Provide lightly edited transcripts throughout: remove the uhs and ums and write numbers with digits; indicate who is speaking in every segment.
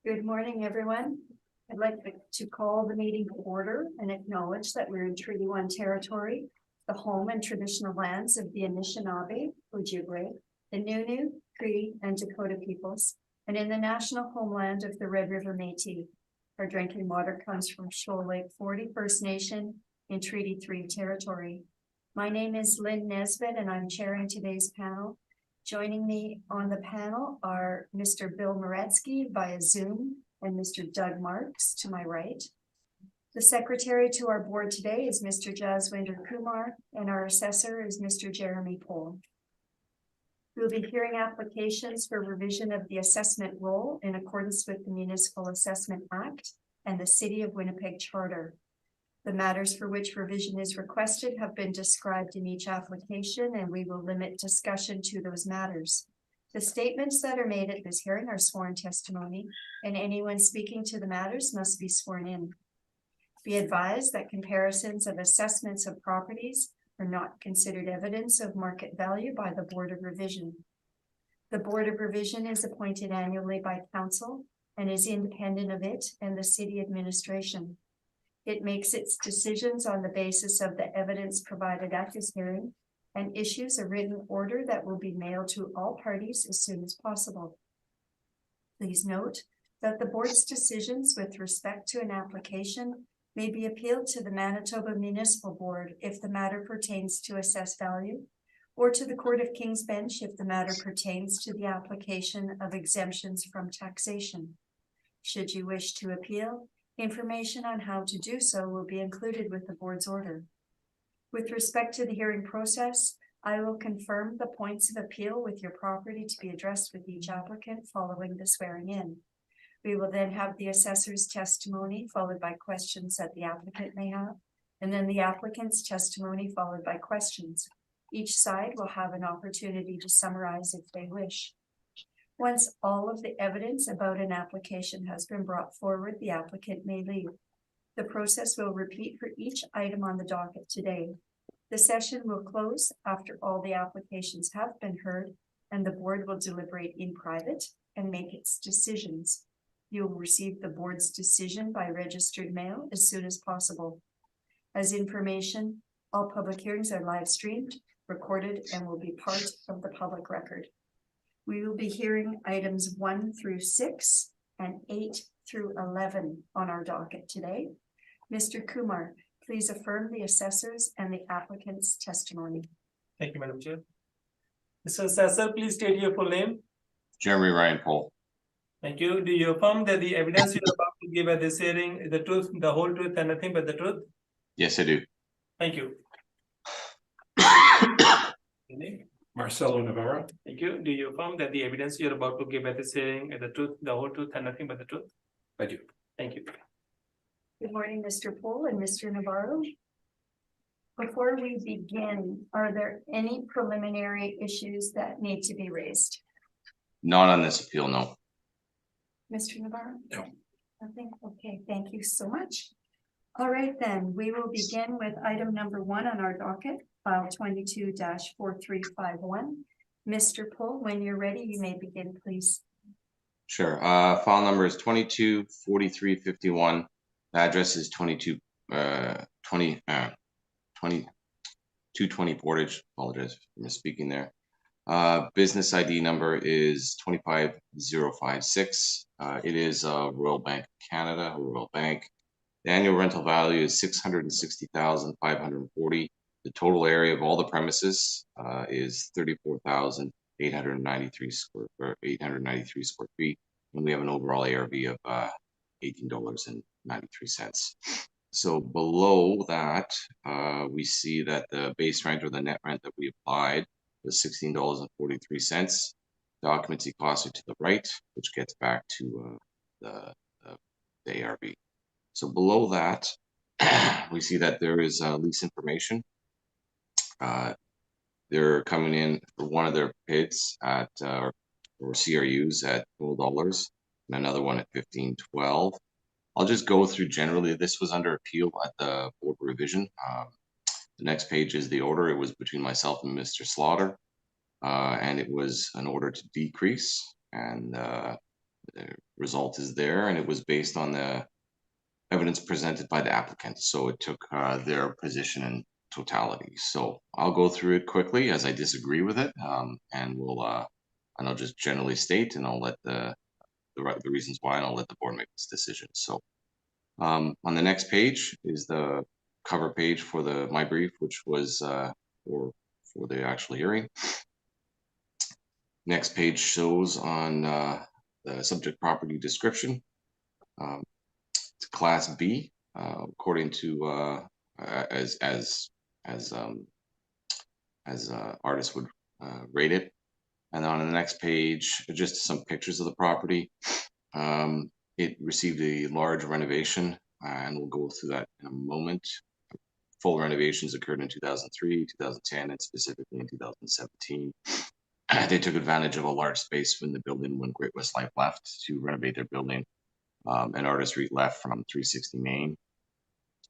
Speaker 1: Good morning, everyone. I'd like to call the meeting to order and acknowledge that we're in Treaty 1 territory, the home and traditional lands of the Anishinaabe, Ojibwe, the Nunu, Cree, and Dakota peoples, and in the national homeland of the Red River Métis. Our drinking water comes from Shoal Lake 40 First Nation in Treaty 3 territory. My name is Lynn Nesbitt, and I'm chairing today's panel. Joining me on the panel are Mr. Bill Moretsky via Zoom and Mr. Doug Marks to my right. The secretary to our board today is Mr. Jaswinder Kumar, and our assessor is Mr. Jeremy Pohl. We'll be hearing applications for revision of the assessment roll in accordance with the Municipal Assessment Act and the City of Winnipeg Charter. The matters for which revision is requested have been described in each application, and we will limit discussion to those matters. The statements that are made at this hearing are sworn testimony, and anyone speaking to the matters must be sworn in. Be advised that comparisons of assessments of properties are not considered evidence of market value by the Board of Revision. The Board of Revision is appointed annually by Council and is independent of it and the City Administration. It makes its decisions on the basis of the evidence provided at this hearing and issues a written order that will be mailed to all parties as soon as possible. Please note that the board's decisions with respect to an application may be appealed to the Manitoba Municipal Board if the matter pertains to assessed value, or to the Court of King's Bench if the matter pertains to the application of exemptions from taxation. Should you wish to appeal, information on how to do so will be included with the board's order. With respect to the hearing process, I will confirm the points of appeal with your property to be addressed with each applicant following the swearing in. We will then have the assessor's testimony followed by questions that the applicant may have, and then the applicant's testimony followed by questions. Each side will have an opportunity to summarize if they wish. Once all of the evidence about an application has been brought forward, the applicant may leave. The process will repeat for each item on the docket today. The session will close after all the applications have been heard, and the board will deliberate in private and make its decisions. You will receive the board's decision by registered mail as soon as possible. As information, all public hearings are live streamed, recorded, and will be part of the public record. We will be hearing items 1 through 6 and 8 through 11 on our docket today. Mr. Kumar, please affirm the assessors and the applicant's testimony.
Speaker 2: Thank you, Madam Chair. Mr. Assessor, please state your full name.
Speaker 3: Jeremy Ryan Pohl.
Speaker 2: Thank you. Do you affirm that the evidence you are about to give at this hearing is the truth, the whole truth, and nothing but the truth?
Speaker 3: Yes, I do.
Speaker 2: Thank you.
Speaker 4: Marcelo Navarro.
Speaker 2: Thank you. Do you affirm that the evidence you are about to give at this hearing is the truth, the whole truth, and nothing but the truth?
Speaker 4: I do.
Speaker 2: Thank you.
Speaker 1: Good morning, Mr. Pohl and Mr. Navarro. Before we begin, are there any preliminary issues that need to be raised?
Speaker 3: Not on this appeal, no.
Speaker 1: Mr. Navarro?
Speaker 4: No.
Speaker 1: Nothing? Okay, thank you so much. All right, then, we will begin with item number 1 on our docket, file 22-4351. Mr. Pohl, when you're ready, you may begin, please.
Speaker 3: Sure. File number is 224351. The address is 220 Portage. Apologize for misspeaking there. Business ID number is 25056. It is Royal Bank of Canada, Royal Bank. The annual rental value is $660,540. The total area of all the premises is 34,893 square feet, and we have an overall ARV of $18.93. So below that, we see that the base rent or the net rent that we applied was $16.43. The occupancy costs are to the right, which gets back to the ARV. So below that, we see that there is lease information. They're coming in for one of their PIDs at or CRUs at $12 and another one at $15.12. I'll just go through generally. This was under appeal at the board revision. The next page is the order. It was between myself and Mr. Slaughter, and it was an order to decrease, and result is there, and it was based on the evidence presented by the applicant. So it took their position in totality. So I'll go through it quickly as I disagree with it, and I'll just generally state, and I'll let the reasons why, and I'll let the board make this decision. So on the next page is the cover page for my brief, which was for the actual hearing. Next page shows on the subject property description. It's Class B, according to as artists would rate it. And on the next page, just some pictures of the property. It received a large renovation, and we'll go through that in a moment. Full renovations occurred in 2003, 2010, and specifically in 2017. They took advantage of a large space in the building when Great West Life left to renovate their building. And Artist REIT left from 360 Main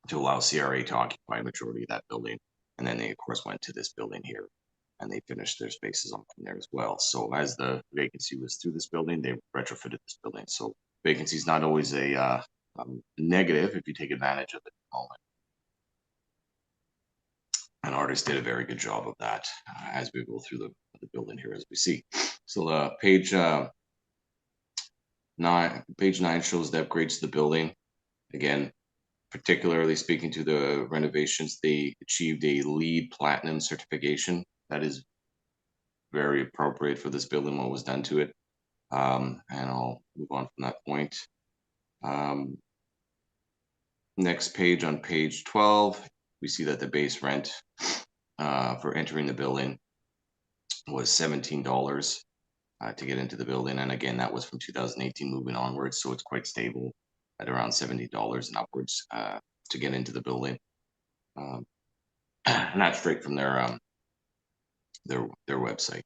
Speaker 3: to allow CRA to occupy a majority of that building. And then they, of course, went to this building here, and they finished their spaces on from there as well. So as the vacancy was through this building, they retrofitted this building. So vacancy is not always a negative if you take advantage of it at the moment. And Artist did a very good job of that as we go through the building here, as we see. So page 9 shows the upgrades to the building. Again, particularly speaking to the renovations, they achieved a LEED Platinum certification. That is very appropriate for this building, what was done to it. And I'll move on from that point. Next page, on page 12, we see that the base rent for entering the building was $17 to get into the building. And again, that was from 2018 moving onwards. So it's quite stable at around $70 and upwards to get into the building. And that's straight from their website.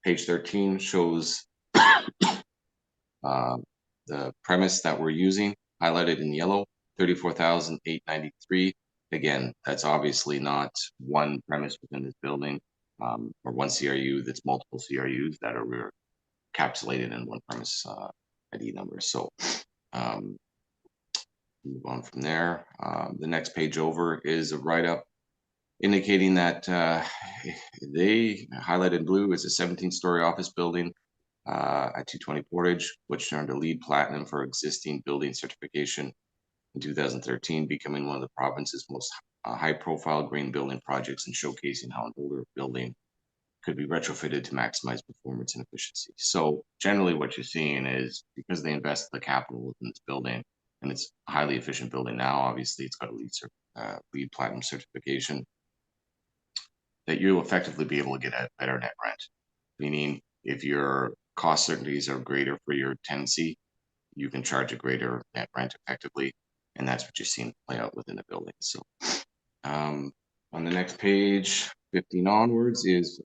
Speaker 3: Page 13 shows the premise that we're using, highlighted in yellow, 34,893. Again, that's obviously not one premise within this building, or one CRU. That's multiple CRUs that are encapsulated in one premise ID number. So move on from there. The next page over is a write-up indicating that they highlighted in blue is a 17-story office building at 220 Portage, which earned a LEED Platinum for existing building certification in 2013, becoming one of the province's most high-profile green building projects and showcasing how an older building could be retrofitted to maximize performance and efficiency. So generally what you're seeing is, because they invested the capital within this building, and it's a highly efficient building now, obviously it's got a LEED Platinum certification, that you'll effectively be able to get a better net rent. Meaning, if your cost certainties are greater for your tenancy, you can charge a greater net rent effectively, and that's what you're seeing play out within the building. So on the next page, 15 onwards, is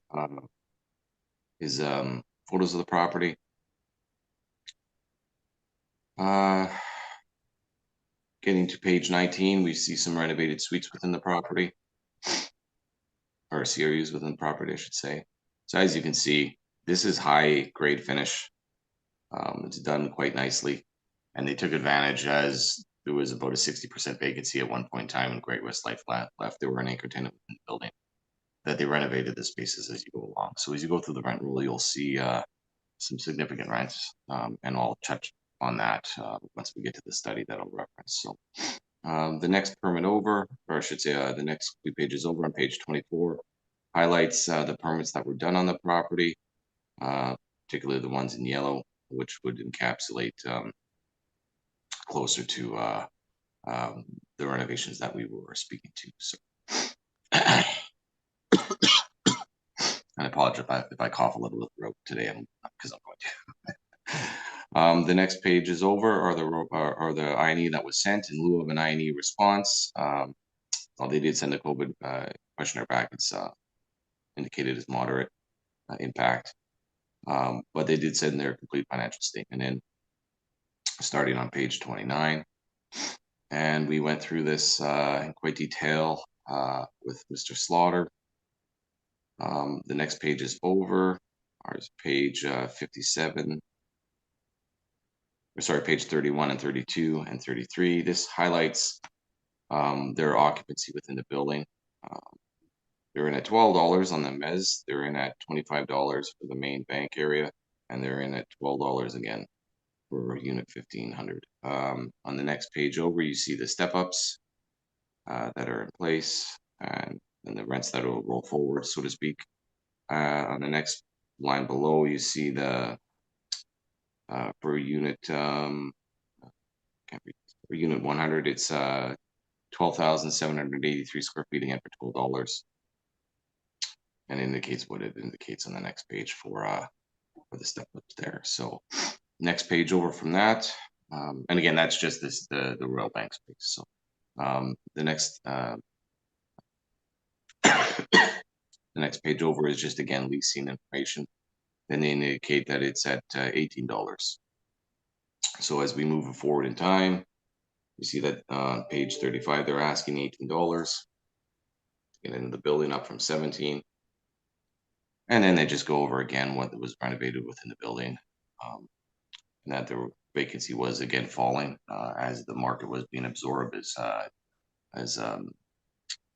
Speaker 3: photos of the property. Getting to page 19, we see some renovated suites within the property, or CRUs within the property, I should say. So as you can see, this is high grade finish. It's done quite nicely, and they took advantage, as there was about a 60% vacancy at one point in time, and Great West Life left. There were an anchor tenant within the building, that they renovated the spaces as you go along. So as you go through the rent roll, you'll see some significant rents, and I'll touch on that once we get to the study that I'll reference. So the next permit over, or I should say the next few pages over, on page 24, highlights the permits that were done on the property, particularly the ones in yellow, which would encapsulate closer to the renovations that we were speaking to. So, and I apologize if I cough a little bit throughout today, because I'm going to. The next page is over, or the INE that was sent in lieu of an INE response. Well, they did send a COVID questionnaire back. It's indicated as moderate impact, but they did send their complete financial statement in, starting on page 29. And we went through this in quite detail with Mr. Slaughter. The next page is over. Ours page 57. sorry, page 31 and 32 and 33. This highlights their occupancy within the building. They're in at $12 on the mezz. They're in at $25 for the main bank area, and they're in at $12 again for unit 1500. On the next page over, you see the step-ups that are in place, and the rents that will roll forward, so to speak. On the next line below, you see the per unit can't read, for unit 100, it's 12,783 square feet again for $12, and indicates what it indicates on the next page for the step ups there. So next page over from that, and again, that's just the Royal Bank space. So the next the next page over is just again leasing information. Then they indicate that it's at $18. So as we move forward in time, you see that on page 35, they're asking $18. Get into the building up from 17. And then they just go over again what was renovated within the building. And that the vacancy was again falling as the market was being absorbed as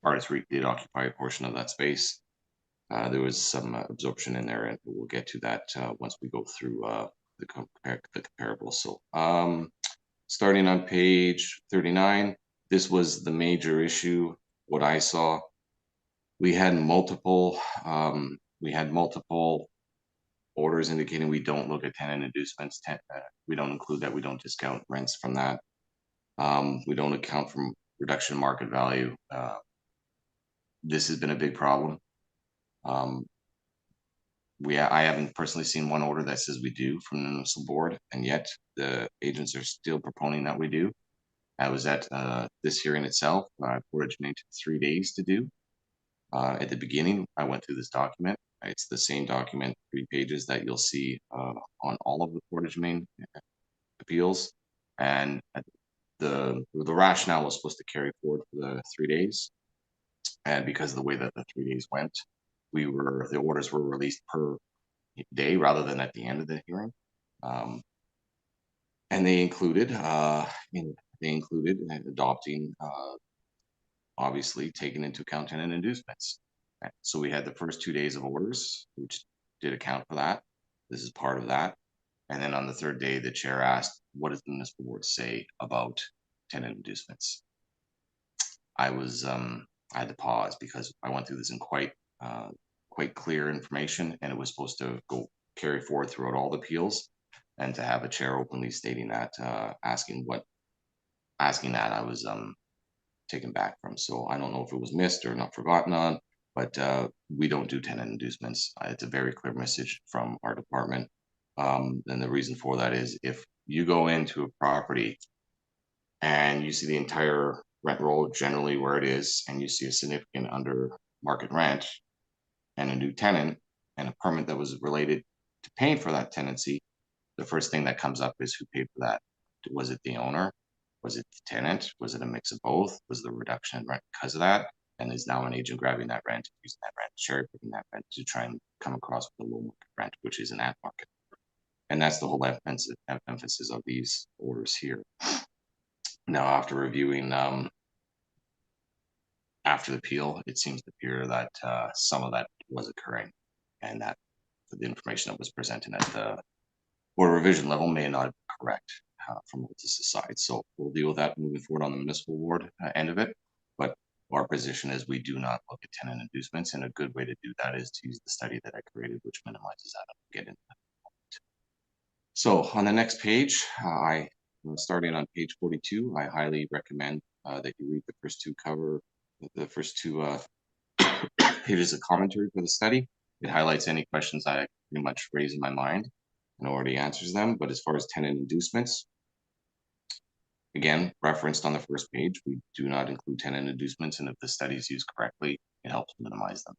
Speaker 3: artists did occupy a portion of that space. There was some absorption in there, and we'll get to that once we go through the comparables. So starting on page 39, this was the major issue. What I saw, we had multiple orders indicating we don't look at tenant inducements. We don't include that. We don't discount rents from that. We don't account for reduction in market value. This has been a big problem. I haven't personally seen one order that says we do from the municipal board, and yet the agents are still proponing that we do. I was at this hearing itself. Portage made 3 days to do. At the beginning, I went through this document. It's the same document, 3 pages that you'll see on all of the Portage Main appeals, and the rationale was supposed to carry forward for the 3 days, and because of the way that the 3 days went, the orders were released per day rather than at the end of the hearing, and they included adopting, obviously taking into account tenant inducements. So we had the first 2 days of orders, which did account for that. This is part of that. And then on the 3rd day, the chair asked, what does the municipal board say about tenant inducements? I had to pause because I went through this in quite clear information, and it was supposed to go carry forward throughout all the appeals, and to have a chair openly stating that, asking that, I was taken back from. So I don't know if it was missed or not forgotten on, but we don't do tenant inducements. It's a very clear message from our department. And the reason for that is if you go into a property and you see the entire rent roll generally where it is, and you see a significant under market rent and a new tenant and a permit that was related to paying for that tenancy, the first thing that comes up is who paid for that. Was it the owner? Was it the tenant? Was it a mix of both? Was the reduction in rent because of that? And is now an agent grabbing that rent, using that rent, cherry picking that rent to try and come across with a low market rent, which is an at market. And that's the whole emphasis of these orders here. Now, after reviewing after the appeal, it seems to appear that some of that was occurring, and that the information that was presented at the board revision level may not be correct from what this aside. So we'll deal with that moving forward on the municipal board end of it. But our position is we do not look at tenant inducements, and a good way to do that is to use the study that I created, which minimizes that. I'll get into that. So on the next page, starting on page 42, I highly recommend that you read the first two pages of commentary for the study. It highlights any questions I pretty much raise in my mind and already answers them. But as far as tenant inducements, again, referenced on the first page, we do not include tenant inducements, and if the study is used correctly, it helps minimize them.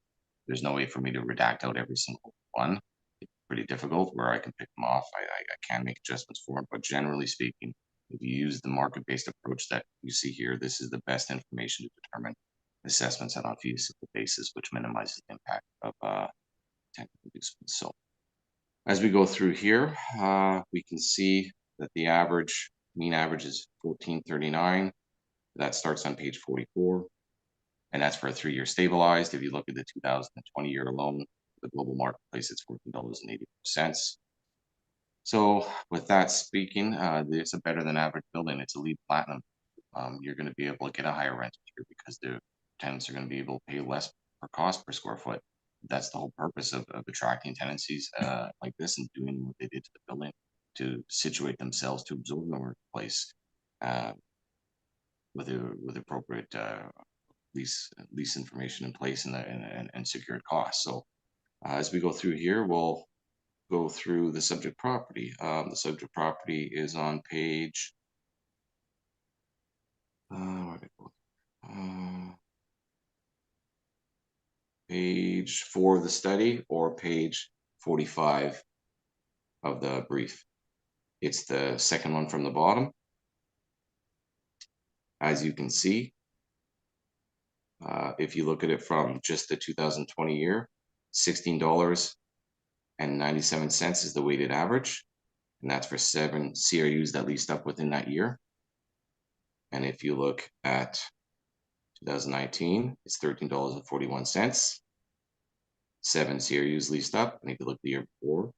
Speaker 3: There's no way for me to redact out every single one. It's pretty difficult where I can pick them off. I can make adjustments for it, but generally speaking, if you use the market-based approach that you see here, this is the best information to determine assessments on a feasible basis, which minimizes the impact of tenant inducements. So as we go through here, we can see that the mean average is 1439. That starts on page 44. And that's for a 3-year stabilized. If you look at the 2020 year alone, the global marketplace, it's $14.84. So with that speaking, it's a better than average building. It's a LEED Platinum. You're going to be able to get a higher rent here because the tenants are going to be able to pay less per cost per square foot. That's the whole purpose of attracting tenancies like this and doing what they did to the building to situate themselves to absorb the marketplace with appropriate lease information in place and secured costs. So as we go through here, we'll go through the subject property. The subject property is on page page 4 of the study or page 45 of the brief. It's the second one from the bottom. As you can see, if you look at it from just the 2020 year, $16.97 is the weighted average, and that's for 7 CRUs that leased up within that year. And if you look at 2019, it's $13.41. 7 CRUs leased up, and if you look the year before,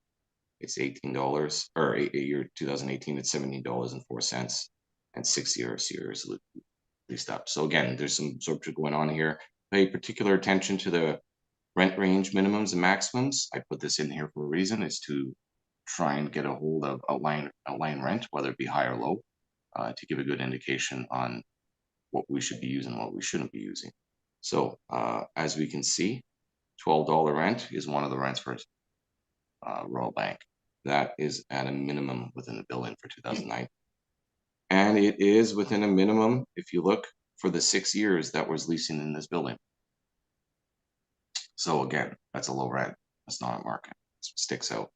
Speaker 3: it's $18, or year 2018, it's $17.04, and 6 CRUs leased up. So again, there's some absorption going on here. Pay particular attention to the rent range minimums and maximums. I put this in here for a reason, is to try and get a hold of outline rent, whether it be high or low, to give a good indication on what we should be using and what we shouldn't be using. So as we can see, $12 rent is one of the rents for Royal Bank. That is at a minimum within the building for 2009. And it is within a minimum, if you look, for the 6 years that was leasing in this building. So again, that's a low rent. That's not a market. It sticks out.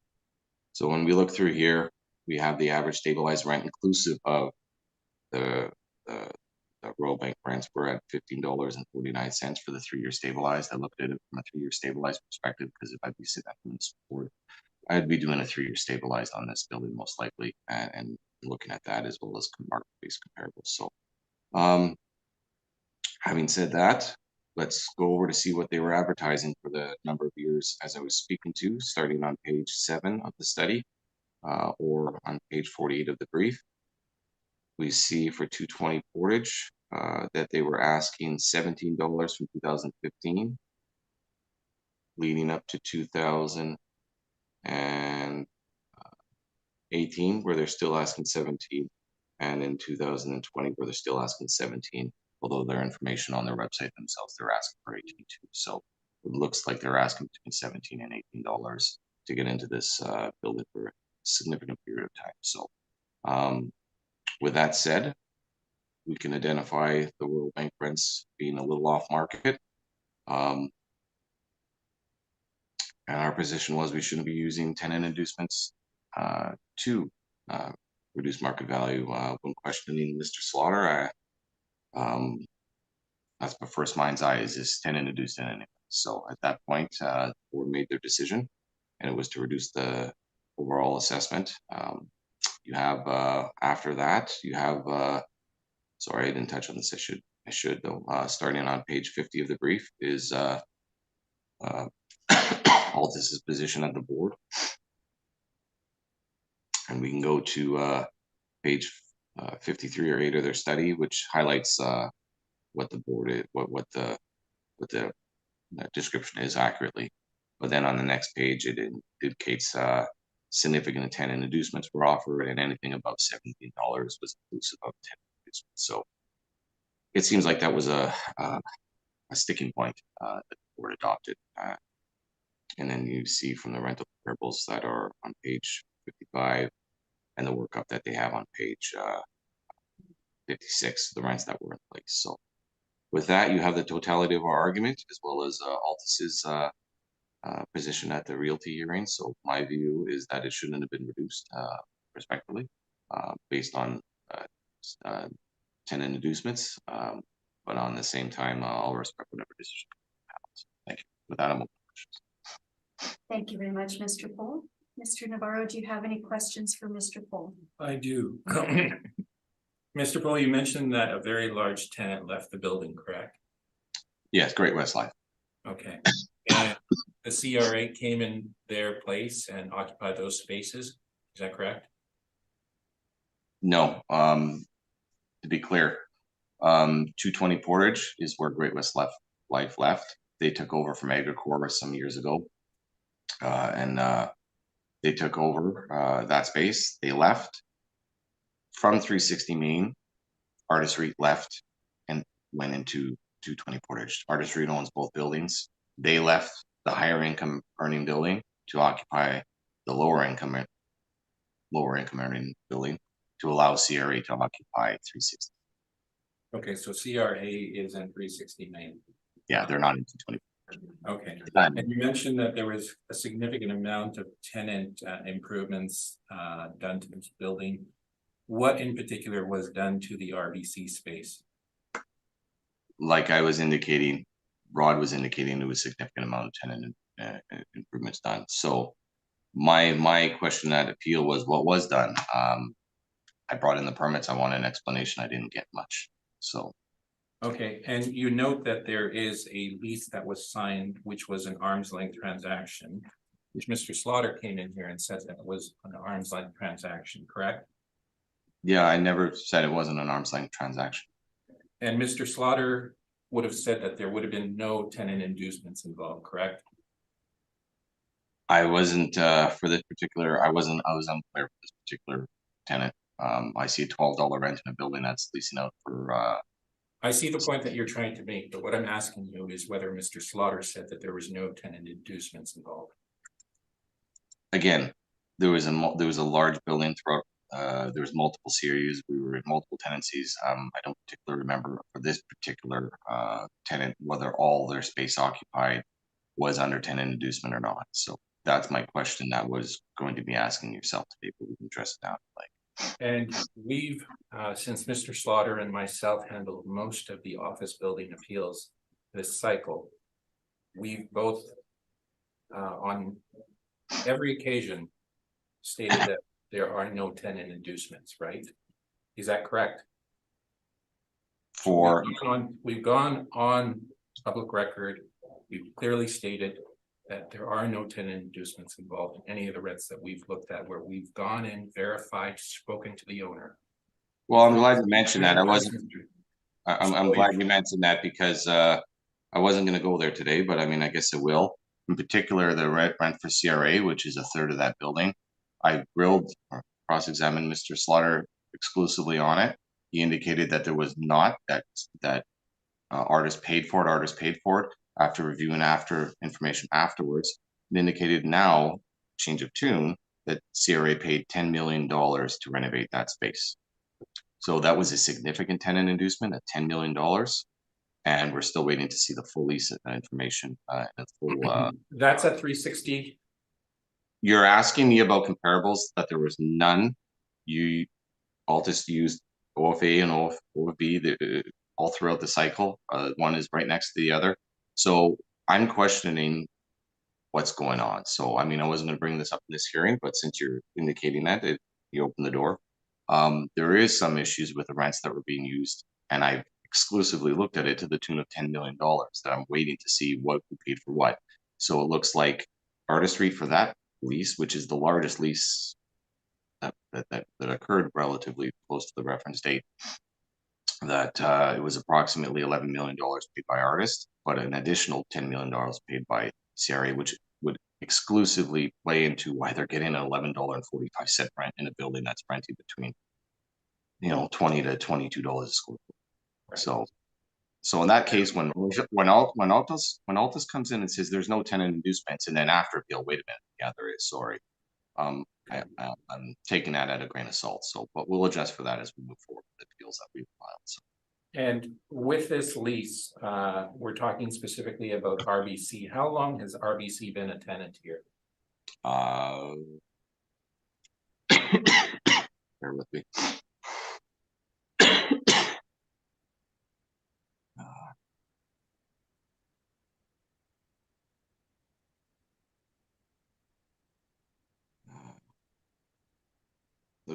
Speaker 3: So when we look through here, we have the average stabilized rent inclusive of the Royal Bank rents were at $15.49 for the 3-year stabilized. I looked at it from a 3-year stabilized perspective because if I'd be sitting up in this board, I'd be doing a 3-year stabilized on this building most likely, and looking at that as well as market-based comparables. So having said that, let's go over to see what they were advertising for the number of years as I was speaking to, starting on page 7 of the study or on page 48 of the brief. We see for 220 Portage that they were asking $17 from 2015, leading up to 2018, where they're still asking 17, and in 2020, where they're still asking 17, although their information on their website themselves, they're asking for 18 too. So it looks like they're asking between $17 and $18 to get into this building for a significant period of time. So with that said, we can identify the Royal Bank rents being a little off market. And our position was we shouldn't be using tenant inducements to reduce market value. When questioning Mr. Slaughter, that's my first mind's eye, is this tenant induced in anything? So at that point, the board made their decision, and it was to reduce the overall assessment. You have after that, you have sorry, I didn't touch on this. I should though. Starting on page 50 of the brief is Altus's position at the board, and we can go to page 53 or 8 of their study, which highlights what the board is, what the description is accurately. But then on the next page, it indicates significant tenant inducements were offered, and anything above $17 was inclusive of tenant inducements. So it seems like that was a sticking point that the board adopted. And then you see from the rental comparables that are on page 55 and the workup that they have on page 56, the rents that were in place. So with that, you have the totality of our argument as well as Altus's position at the realty hearing. So my view is that it shouldn't have been reduced respectively based on tenant inducements. But on the same time, I'll respect whatever decision happens. Thank you. With that, I'm open to questions.
Speaker 1: Thank you very much, Mr. Poole. Mr. Navarro, do you have any questions for Mr. Paul?
Speaker 4: I do. Mr. Poe, you mentioned that a very large tenant left the building, correct?
Speaker 3: Yes, Great West Life.
Speaker 4: Okay. And the CRA came in their place and occupied those spaces, is that correct?
Speaker 3: No, to be clear, 220 Portage is where Great West Life left. They took over from Agricor some years ago. And they took over that space. They left from 360 Main. Artist REIT left and went into 220 Portage. Artist REIT owns both buildings. They left the higher income earning building to occupy the lower income earning building to allow CRA to occupy 360.
Speaker 4: Okay, so CRA is in 369.
Speaker 3: Yeah, they're not in 220.
Speaker 4: Okay,
Speaker 3: Done.
Speaker 4: and you mentioned that there was a significant amount of tenant improvements done to this building. What in particular was done to the RBC space?
Speaker 3: Like I was indicating, Rod was indicating there was a significant amount of tenant improvements done. So my question at appeal was what was done. I brought in the permits. I want an explanation. I didn't get much. So.
Speaker 4: Okay, and you note that there is a lease that was signed, which was an arm's length transaction, which Mr. Slaughter came in here and said that it was an arm's length transaction, correct?
Speaker 3: Yeah, I never said it wasn't an arm's length transaction.
Speaker 4: And Mr. Slaughter would have said that there would have been no tenant inducements involved, correct?
Speaker 3: I wasn't for this particular. I was unclear for this particular tenant. I see a $12 rent in a building that's leasing out for.
Speaker 4: I see the point that you're trying to make, but what I'm asking you is whether Mr. Slaughter said that there was no tenant inducements involved.
Speaker 3: Again, there was a large building throughout. There was multiple series. We were in multiple tenancies. I don't particularly remember for this particular tenant whether all their space occupied was under tenant inducement or not. So that's my question that was going to be asking yourself today, but we can address it now.
Speaker 4: And we've, since Mr. Slaughter and myself handled most of the office building appeals this cycle, we've both, on every occasion, stated that there are no tenant inducements, right? Is that correct?
Speaker 3: For
Speaker 4: we've gone on public record. We've clearly stated that there are no tenant inducements involved in any of the rents that we've looked at where we've gone in, verified, spoken to the owner.
Speaker 3: well, I'm glad you mentioned that. I'm glad you mentioned that because I wasn't going to go there today, but I mean, I guess I will. In particular, the rent for CRA, which is a third of that building. I grilled or cross-examined Mr. Slaughter exclusively on it. He indicated that there was not that artist paid for it. After reviewing information afterwards, it indicated now, change of tune, that CRA paid $10 million to renovate that space. So that was a significant tenant inducement at $10 million. And we're still waiting to see the full lease information.
Speaker 4: That's at 360.
Speaker 3: You're asking me about comparables that there was none. Altus used OFA and OFB all throughout the cycle. One is right next to the other. So I'm questioning what's going on. So, I mean, I wasn't going to bring this up in this hearing, but since you're indicating that, you open the door. There is some issues with the rents that were being used, and I've exclusively looked at it to the tune of $10 million that I'm waiting to see what we paid for what. So it looks like Artist REIT for that lease, which is the largest lease that occurred relatively close to the reference date, that it was approximately $11 million paid by Artist, but an additional $10 million paid by CRA, which would exclusively play into why they're getting an $11.45 rent in a building that's rented between, $20 to $22 a square foot. Right. So in that case, when Altus comes in and says there's no tenant inducements, and then after appeal, wait a minute, yeah, there is. Sorry, I'm taking that at a grain of salt. So, but we'll adjust for that as we move forward with the appeals that we've filed. So.
Speaker 4: And with this lease, we're talking specifically about RBC. How long has RBC been a tenant here?
Speaker 3: Bear with me.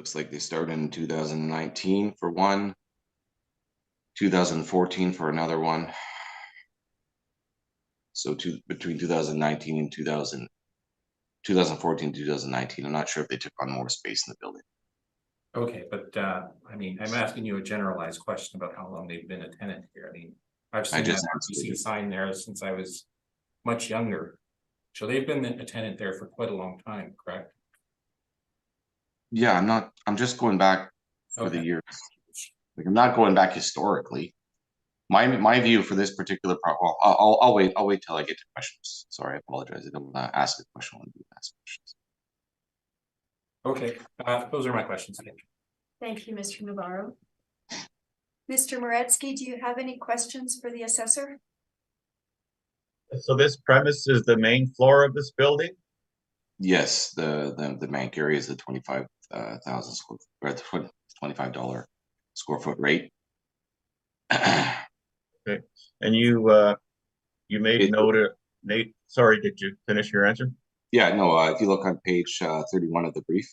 Speaker 3: looks like they started in 2019 for one, 2014 for another one. So between 2019 and 2014, 2019, I'm not sure if they took on more space in the building.
Speaker 4: Okay, but I mean, I'm asking you a generalized question about how long they've been a tenant here. I mean, I've seen that
Speaker 3: just answered
Speaker 4: RBC
Speaker 3: it.
Speaker 4: sign there since I was much younger. So they've been a tenant there for quite a long time, correct?
Speaker 3: Yeah, I'm just going back for the
Speaker 4: Okay.
Speaker 3: years. Like, I'm not going back historically. My view for this particular well, I'll wait till I get to questions. Sorry, I apologize. I don't want to ask a question when you ask questions.
Speaker 4: Okay, those are my questions.
Speaker 1: Thank you, Mr. Navarro. Mr. Moretsky, do you have any questions for the assessor?
Speaker 5: So this premise is the main floor of this building?
Speaker 3: Yes, the bank area is the 25,000 square or $25 square foot rate.
Speaker 5: Okay, and you made note of Nate. Sorry, did you finish your answer?
Speaker 3: Yeah, no. If you look on page 31 of the brief,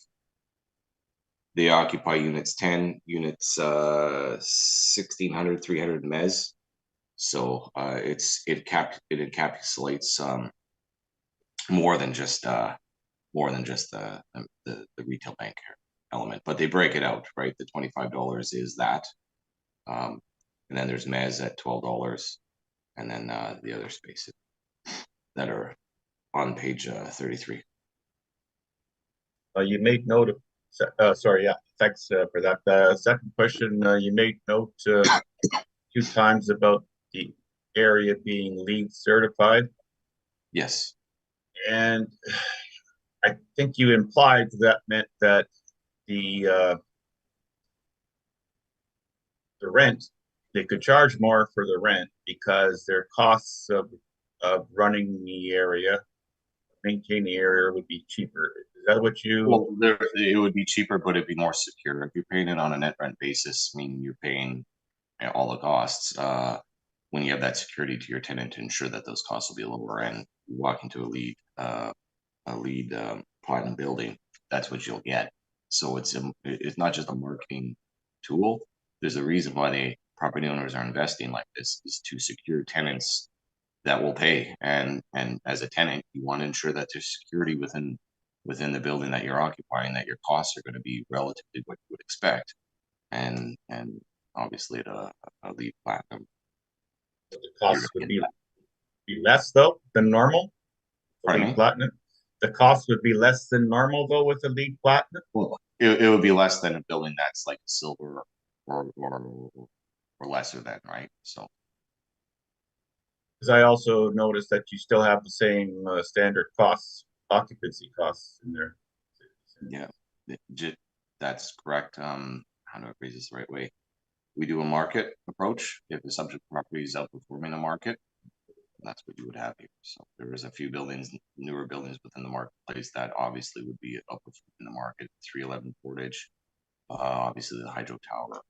Speaker 3: they occupy units 10, units 1600, 300 mez. So it encapsulates more than just the retail bank element, but they break it out, right? The $25 is that, and then there's mez at $12, and then the other spaces that are on page 33.
Speaker 5: You made note of. Sorry, yeah, thanks for that. Second question, you made note 2 times about the area being LEED certified.
Speaker 3: Yes.
Speaker 5: And I think you implied that meant that the rent, they could charge more for the rent because their costs of running the area, maintaining the area would be cheaper. Is that what you?
Speaker 3: Well, it would be cheaper, but it'd be more secure. If you're paying it on a net rent basis, meaning you're paying all the costs, when you have that security to your tenant to ensure that those costs will be lower, and you walk into a LEED platinum building, that's what you'll get. So it's not just a marketing tool. There's a reason why property owners are investing like this, is to secure tenants that will pay. And as a tenant, you want to ensure that there's security within the building that you're occupying, that your costs are going to be relatively what you would expect. And obviously at a LEED platinum,
Speaker 5: The cost would be less though than normal.
Speaker 3: Pardon me?
Speaker 5: Platinum. The cost would be less than normal though with the LEED platinum.
Speaker 3: Well, it would be less than a building that's like silver or lesser than, right? So.
Speaker 5: Because I also noticed that you still have the same standard costs, occupancy costs in there.
Speaker 3: Yeah, that's correct. How do I phrase this the right way? We do a market approach. If the subject property is outperforming the market, that's what you would have here. So there is a few buildings, newer buildings within the marketplace that obviously would be outperforming the market. 311 Portage, obviously the Hydro Tower,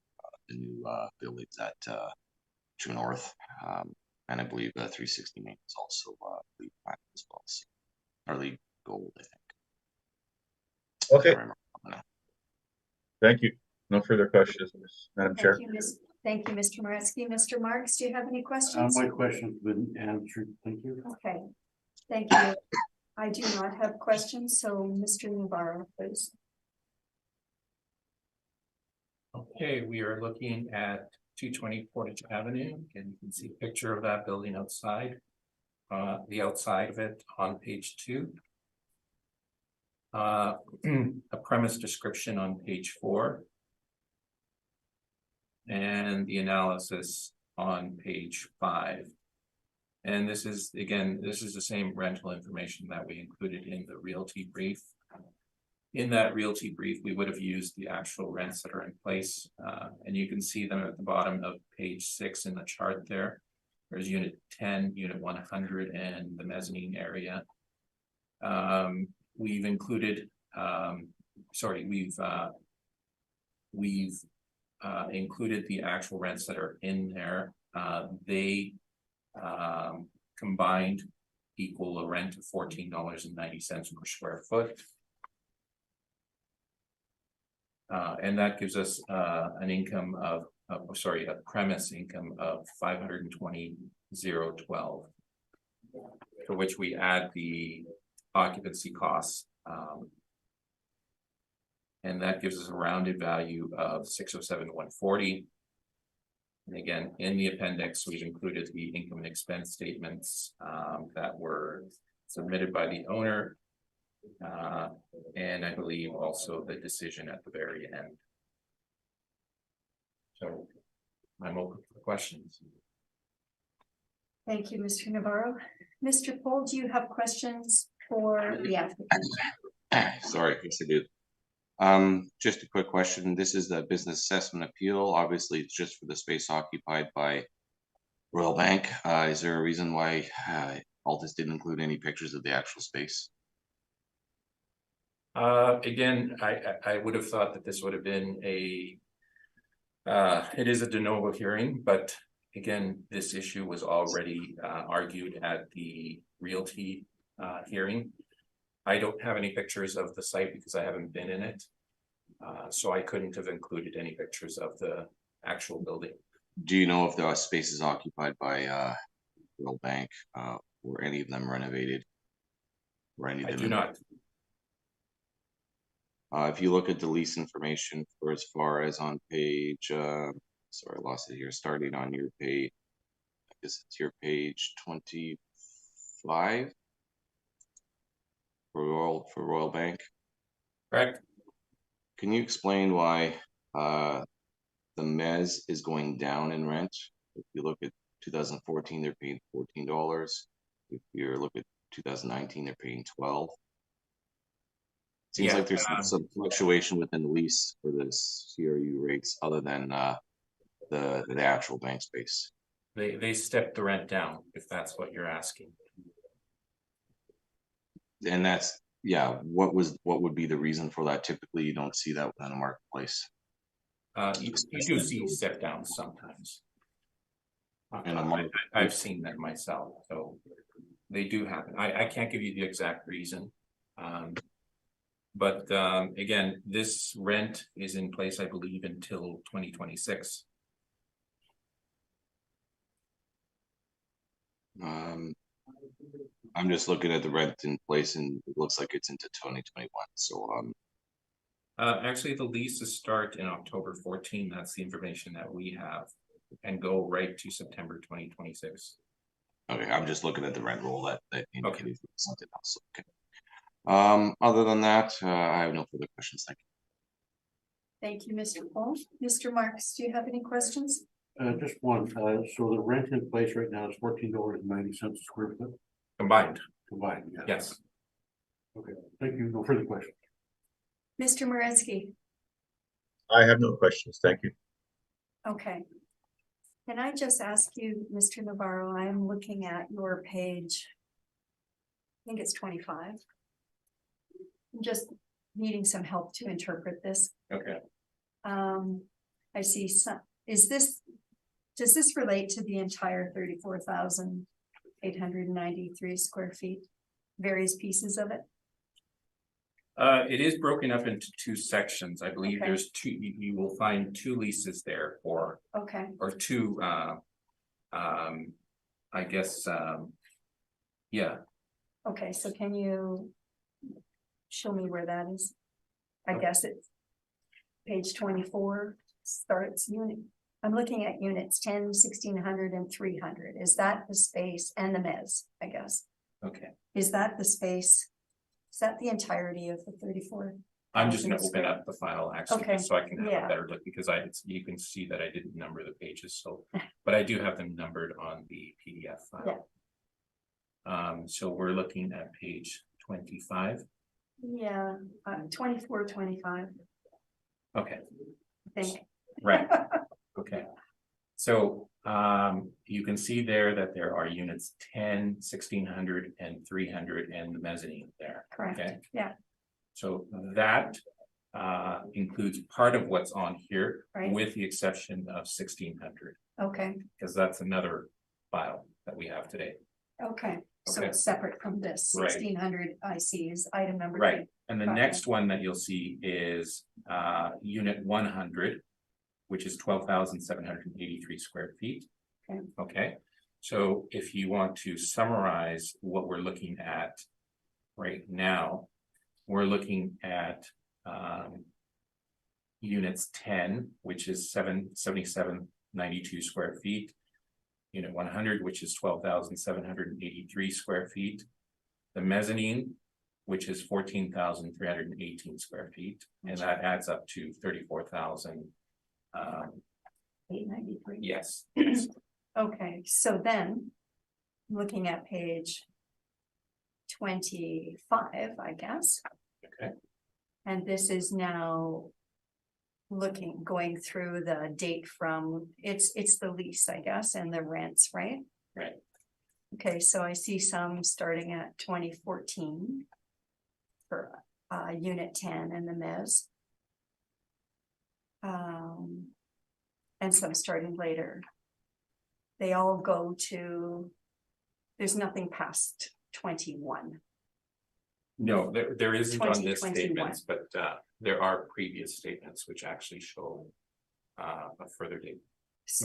Speaker 3: the new buildings at True North, and I believe 360 Main is also LEED platinum as well, so, or LEED gold, I think.
Speaker 5: Okay. Thank you. No further questions, Madam Chair.
Speaker 1: Thank you, Mr. Moretsky. Mr. Marks, do you have any questions?
Speaker 6: My question's been answered. Thank you.
Speaker 1: Okay, thank you. I do not have questions, so Mr. Navarro, please.
Speaker 4: Okay, we are looking at 220 Portage Avenue, and you can see a picture of that building outside. The outside of it on page 2. A premise description on page 4. And the analysis on page 5. And this is, again, this is the same rental information that we included in the realty brief. In that realty brief, we would have used the actual rents that are in place, and you can see them at the bottom of page 6 in the chart there. There's unit 10, unit 100, and the mezzanine area. We've included, we've included the actual rents that are in there. They combined equal a rent of $14.90 per square foot. And that gives us an income of, a premise income of 520,012. For which we add the occupancy costs. And that gives us a rounded value of 607,140. And again, in the appendix, we've included the income and expense statements that were submitted by the owner. And I believe also the decision at the very end. So I'm open for questions.
Speaker 1: Thank you, Mr. Navarro. Mr. Pohl, do you have questions for the applicant?
Speaker 3: Sorry, yes, I do. Just a quick question. This is the business assessment appeal. Obviously, it's just for the space occupied by Royal Bank. Is there a reason why Altus didn't include any pictures of the actual space?
Speaker 4: Again, I would have thought that this would have been it is a de novo hearing, but again, this issue was already argued at the realty hearing. I don't have any pictures of the site because I haven't been in it. So I couldn't have included any pictures of the actual building.
Speaker 3: Do you know if the space is occupied by Royal Bank? Were any of them renovated? Or any of
Speaker 4: I
Speaker 3: them
Speaker 4: do not.
Speaker 3: If you look at the lease information for as far as on page, sorry, I lost it here, starting on your page, I guess it's your page 25 for Royal Bank.
Speaker 4: Correct.
Speaker 3: Can you explain why the mezz is going down in rent? If you look at 2014, they're paying $14. If you look at 2019, they're paying $12. Seems like there's some fluctuation within the lease for this CRU rates other than the actual bank space.
Speaker 4: They stepped the rent down, if that's what you're asking.
Speaker 3: And that's, yeah, what would be the reason for that? Typically, you don't see that within a marketplace.
Speaker 4: You do see step downs sometimes.
Speaker 3: In a market.
Speaker 4: I've seen that myself, so they do happen. I can't give you the exact reason. But again, this rent is in place, I believe, until 2026.
Speaker 3: I'm just looking at the rent in place and it looks like it's into 2021. So
Speaker 4: actually the leases start in October 14. That's the information that we have, and go right to September 2026.
Speaker 3: okay, I'm just looking at the rent roll that indicated
Speaker 4: Okay.
Speaker 3: something else. Okay. Other than that, I have no further questions. Thank you.
Speaker 1: Thank you, Mr. Paul. Mr. Marks, do you have any questions?
Speaker 6: Just one, so the rent in place right now is $14.90 a square foot
Speaker 4: Combined.
Speaker 6: combined, yeah.
Speaker 4: Yes.
Speaker 6: Okay, thank you, no further questions.
Speaker 1: Mr. Moretsky?
Speaker 5: I have no questions. Thank you.
Speaker 1: Okay. Can I just ask you, Mr. Navarro, I'm looking at your page. I think it's 25. I'm just needing some help to interpret this.
Speaker 4: Okay.
Speaker 1: I see some, does this relate to the entire 34,893 square feet? Various pieces of it?
Speaker 4: It is broken up into two sections. I believe
Speaker 1: Okay.
Speaker 4: there's two, you will find two leases there for,
Speaker 1: Okay,
Speaker 4: or two, I guess, yeah.
Speaker 1: okay, so can you show me where that is? I guess it's page 24 starts unit. I'm looking at units 10, 1600 and 300. Is that the space and the mezz, I guess?
Speaker 4: Okay.
Speaker 1: Is that the space? Is that the entirety of the 34?
Speaker 4: I'm just gonna open up the file actually,
Speaker 1: Okay,
Speaker 4: just so I can have
Speaker 1: yeah.
Speaker 4: a better look, because you can see that I didn't number the pages, so, but I do have them numbered on the PDF file. So we're looking at page 25.
Speaker 1: Yeah, 24, 25,
Speaker 4: Okay,
Speaker 1: I think.
Speaker 4: right, okay. So you can see there that there are units 10, 1600 and 300 and the mezzanine there.
Speaker 1: Correct,
Speaker 4: Okay.
Speaker 1: yeah.
Speaker 4: So that includes part of what's on here,
Speaker 1: Right.
Speaker 4: with the exception of 1600,
Speaker 1: Okay,
Speaker 4: because that's another file that we have today.
Speaker 1: okay. So
Speaker 4: Okay.
Speaker 1: it's separate from this
Speaker 4: Right.
Speaker 1: 1600 I see is item number
Speaker 4: Right,
Speaker 1: 3.
Speaker 4: and the
Speaker 1: Got
Speaker 4: next
Speaker 1: it.
Speaker 4: one that you'll see is unit 100, which is 12,783 square feet.
Speaker 1: Okay.
Speaker 4: Okay, so if you want to summarize what we're looking at right now, we're looking at units 10, which is 777.92 square feet. Unit 100, which is 12,783 square feet. The mezzanine, which is 14,318 square feet, and that adds up to 34,000.
Speaker 1: 893.
Speaker 4: Yes,
Speaker 1: Okay, so then, looking at page 25, I guess.
Speaker 4: okay,
Speaker 1: And this is now going through the date from, it's the lease, I guess, and the rents, right?
Speaker 4: right.
Speaker 1: Okay, so I see some starting at 2014 for unit 10 and the mezz. And some starting later. They all go to, there's nothing past 21.
Speaker 4: No, there isn't on this
Speaker 1: 2021.
Speaker 4: statements, but there are previous statements which actually show a further date.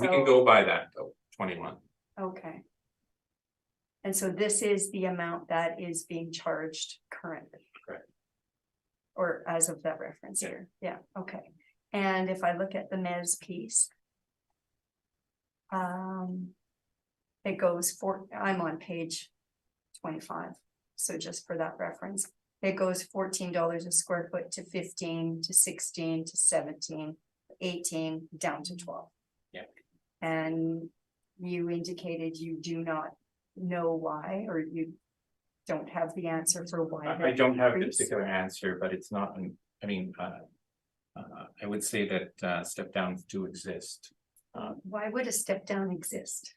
Speaker 4: We can
Speaker 1: So,
Speaker 4: go by that though, 21.
Speaker 1: okay. And so this is the amount that is being charged currently.
Speaker 4: Correct.
Speaker 1: Or as of that reference
Speaker 4: Yeah.
Speaker 1: here, yeah, okay. And if I look at the mezz piece. It goes for, I'm on page 25, so just for that reference. It goes $14 a square foot to 15 to 16 to 17, 18, down to 12.
Speaker 4: Yeah.
Speaker 1: And you indicated you do not know why, or you don't have the answer for why.
Speaker 4: I don't have a
Speaker 1: increase.
Speaker 4: particular answer, but it's not, I mean, I would say that step downs do exist.
Speaker 1: Why would a step down exist?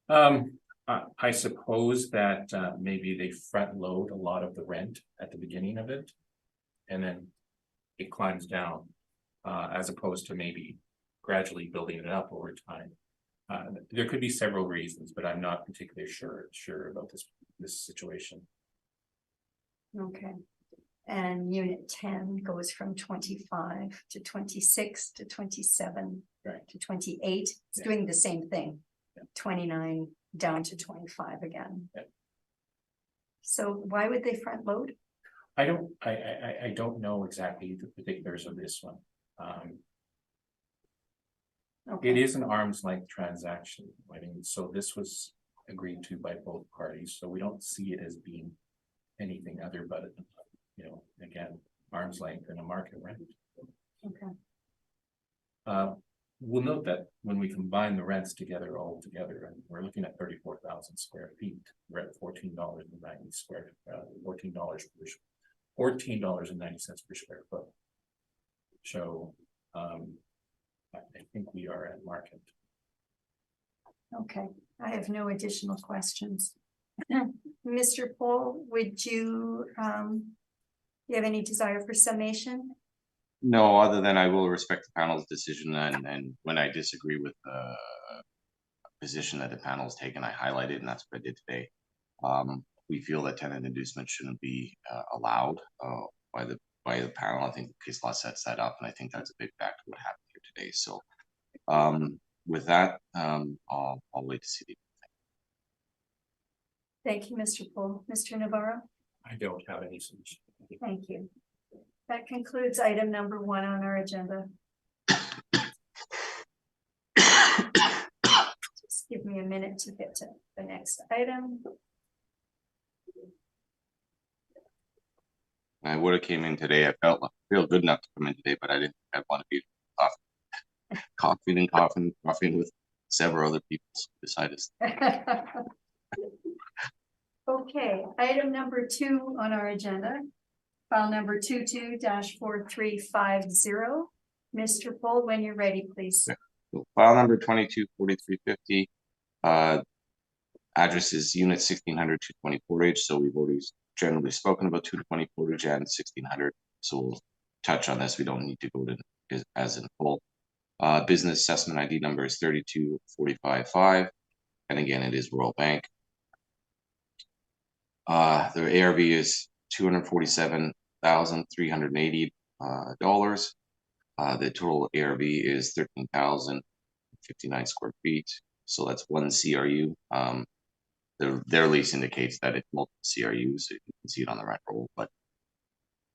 Speaker 4: I suppose that maybe they front load a lot of the rent at the beginning of it. And then it climbs down, as opposed to maybe gradually building it up over time. There could be several reasons, but I'm not particularly sure about this situation.
Speaker 1: Okay. And unit 10 goes from 25 to 26 to 27
Speaker 4: Right.
Speaker 1: to 28. It's
Speaker 4: Yeah.
Speaker 1: doing the same thing.
Speaker 4: Yeah.
Speaker 1: 29 down to 25 again.
Speaker 4: Yeah.
Speaker 1: So why would they front load?
Speaker 4: I don't know exactly the particulars of this one. It
Speaker 1: Okay,
Speaker 4: is an arm's length transaction. I mean, so this was agreed to by both parties, so we don't see it as being anything other but, you know, again, arm's length and a market rent.
Speaker 1: okay,
Speaker 4: We'll note that when we combine the rents together, all together, and we're looking at 34,000 square feet, we're at $14.90 square, $14.90 per square foot. So, I think we are at market.
Speaker 1: okay. I have no additional questions. Mr. Paul, would you have any desire for summation?
Speaker 3: No, other than I will respect the panel's decision, and when I disagree with the position that the panel has taken, I highlight it, and that's what I did today. We feel that tenant inducement shouldn't be allowed by the panel. I think the case law sets that up, and I think that's a big factor of what happened here today. So with that, I'll wait to see the.
Speaker 1: Thank you, Mr. Paul. Mr. Navarro?
Speaker 4: I don't have any solution.
Speaker 1: Thank you. That concludes item number 1 on our agenda. Just give me a minute to get to the next item.
Speaker 3: I would have came in today. I feel good enough to come in today, but I didn't. I want to be coughing with several other people beside us.
Speaker 1: Okay, item number 2 on our agenda. File number 22-4350. Mr. Paul, when you're ready, please.
Speaker 3: So file number 224350. Address is unit 1600 220 Portage. So we've already generally spoken about 220 Portage and 1600. So we'll touch on this. We don't need to go to as in full. Business assessment ID number is 32455. And again, it is Royal Bank. Their ARV is $247,380 dollars. The total ARV is 13,059 square feet. So that's one CRU. Their lease indicates that it's multiple CRUs, so you can see it on the rent roll, but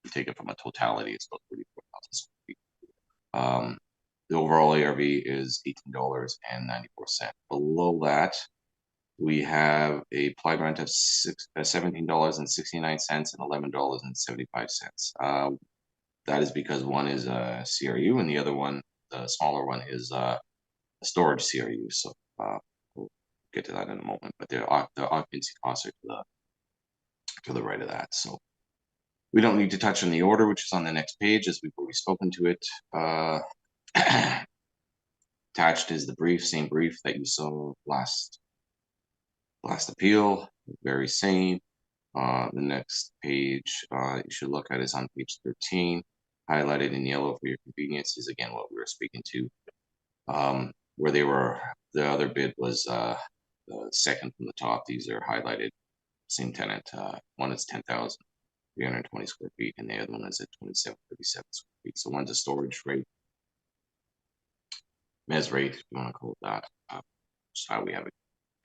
Speaker 3: if you take it from a totality, it's about 34,000 square feet. The overall ARV is $18.94. Below that, we have a applied rent of $17.69 and $11.75. That is because one is a CRU and the other one, the smaller one, is a storage CRU. So we'll get to that in a moment. But the occupancy costs are to the right of that. So we don't need to touch on the order, which is on the next page, as we've already spoken to it. Attached is the brief, same brief that you saw last appeal, very same. The next page you should look at is on page 13, highlighted in yellow for your convenience, is again what we were speaking to. Where the other bid was the second from the top. These are highlighted, same tenant. One is 10,320 square feet, and the other one is at 2,737 square feet. So one's a storage rate, mez rate, if you want to call it that. Just how we have it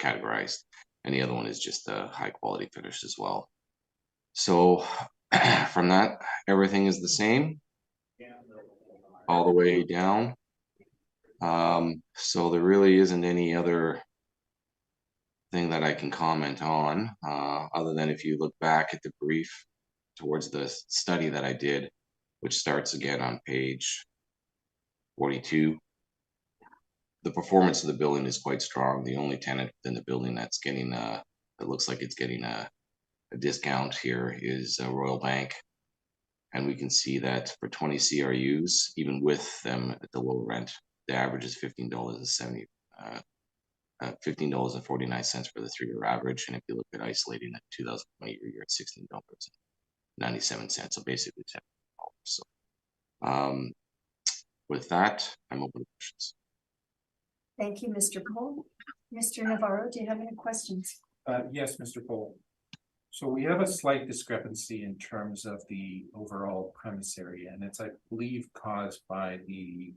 Speaker 3: categorized. And the other one is just a high quality finish as well. So from that, everything is the same all the way down. So there really isn't any other thing that I can comment on, other than if you look back at the brief towards the study that I did, which starts again on page 42. The performance of the building is quite strong. The only tenant in the building that's getting that looks like it's getting a discount here is Royal Bank. And we can see that for 20 CRUs, even with them at the lower rent, the average is $15.49 for the 3-year average. And if you look at isolating at 2020, you're at $16.97. So basically $7. So with that, I'm open to questions.
Speaker 1: Thank you, Mr. Cole. Mr. Navarro, do you have any questions?
Speaker 4: Yes, Mr. Cole. So we have a slight discrepancy in terms of the overall premise area, and it's, I believe, caused by the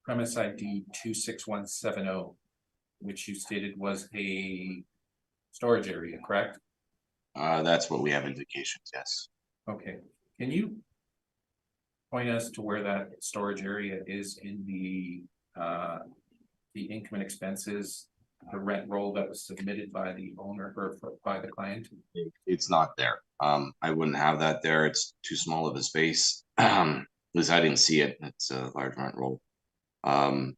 Speaker 4: premise ID 26170, which you stated was a storage area, correct?
Speaker 3: That's what we have indications, yes.
Speaker 4: Okay. Can you point us to where that storage area is in the income and expenses, the rent roll that was submitted by the owner or by the client?
Speaker 3: It's not there. I wouldn't have that there. It's too small of a space. At least I didn't see it. It's a large rent roll. I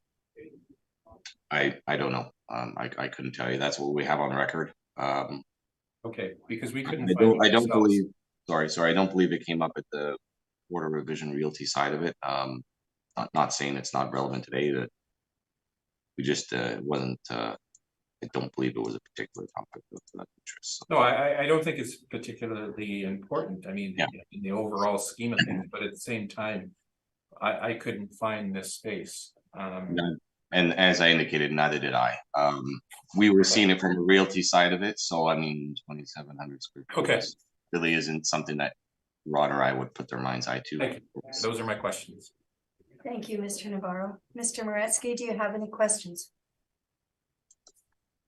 Speaker 3: don't know. I couldn't tell you. That's what we have on record.
Speaker 4: Okay, because we couldn't
Speaker 3: I
Speaker 4: find
Speaker 3: don't believe. Sorry. I don't believe it came up at the Board of Revision Realty side of it. Not saying it's not relevant today. That we just wasn't. I don't believe it was a particular conflict of interest. So.
Speaker 4: No, I don't think it's particularly important. I mean,
Speaker 3: yeah.
Speaker 4: In the overall scheme of things, but at the same time, I couldn't find this space.
Speaker 3: And as I indicated, neither did I. We were seeing it from the realty side of it. So, I mean, 2,700 square feet
Speaker 4: Okay.
Speaker 3: really isn't something that Rod or I would put their mind's eye to.
Speaker 4: Thank you. Those are my questions.
Speaker 1: Thank you, Mr. Navarro. Mr. Moretsky, do you have any questions?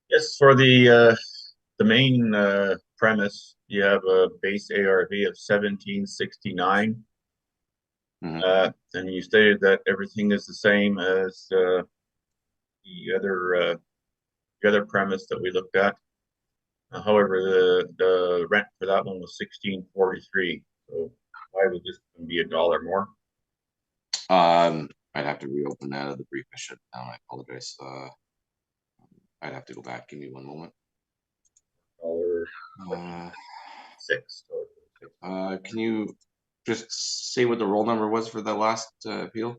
Speaker 5: Yes, for the main premise, you have a base ARV of 1769.
Speaker 3: Mm-hmm.
Speaker 5: And you stated that everything is the same as the other premise that we looked at. However, the rent for that one was $16.43. So why would this be $1 more?
Speaker 3: I'd have to reopen that other brief. I shut down. I apologize. I'd have to go back. Give me one moment.
Speaker 5: $6.
Speaker 3: Can you just say what the roll number was for the last appeal?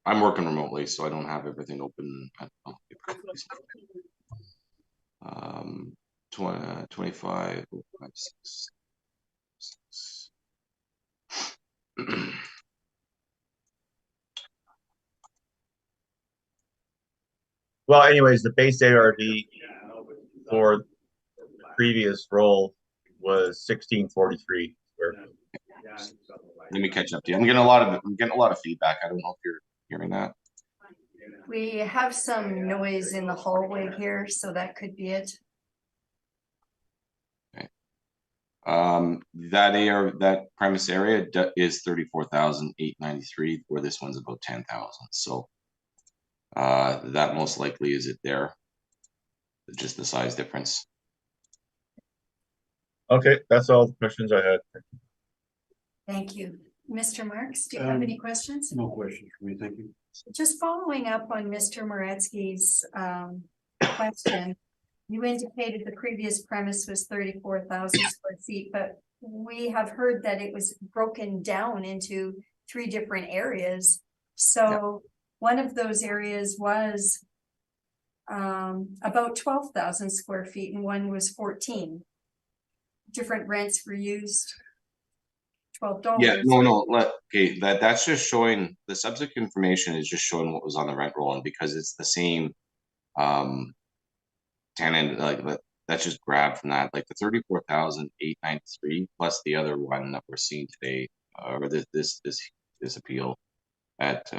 Speaker 3: I'm working remotely, so I don't have everything open. 25.
Speaker 5: Well, anyways, the base ARV for previous roll was 1643.
Speaker 3: Let me catch up to you. I'm getting a lot of feedback. I don't know if you're hearing that.
Speaker 1: We have some noise in the hallway here, so that could be it.
Speaker 3: That premise area is 34,893, where this one's about 10,000. So that most likely is it there. Just the size difference.
Speaker 5: Okay, that's all the questions I had.
Speaker 1: Thank you. Mr. Marks, do you have any questions?
Speaker 6: No questions for me, thank you.
Speaker 1: Just following up on Mr. Moretsky's question, you indicated the previous premise was 34,000 square feet, but we have heard that it was broken down into 3 different areas. So one of those areas was about 12,000 square feet and one was 14. Different rents were used. $12.
Speaker 3: Yeah, no. Okay, that's just showing the subject information is just showing what was on the rent roll, and because it's the same tenant, like that's just grabbed from that, like the 34,893 plus the other one that we're seeing today, or this appeal at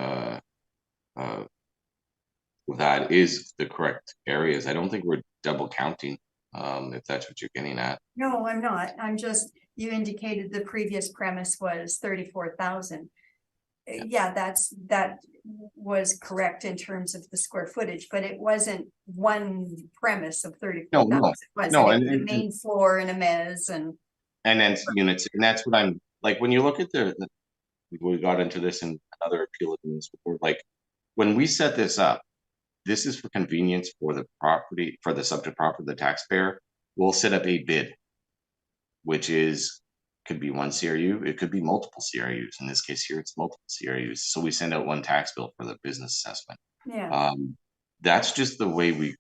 Speaker 3: that is the correct areas. I don't think we're double counting, if that's what you're getting at.
Speaker 1: No, I'm not. I'm just, you indicated the previous premise was 34,000. Yeah, that was correct in terms of the square footage, but it wasn't one premise of 34,000.
Speaker 3: No,
Speaker 1: It was the main floor and a mezz and
Speaker 3: then units, and that's what I'm like when you look at we got into this in another appeal before, like when we set this up, this is for convenience for the property, for the subject property, the taxpayer. We'll set up a bid, which could be one CRU, it could be multiple CRUs. In this case here, it's multiple CRUs. So we send out one tax bill for the business assessment.
Speaker 1: yeah.
Speaker 3: That's just the way we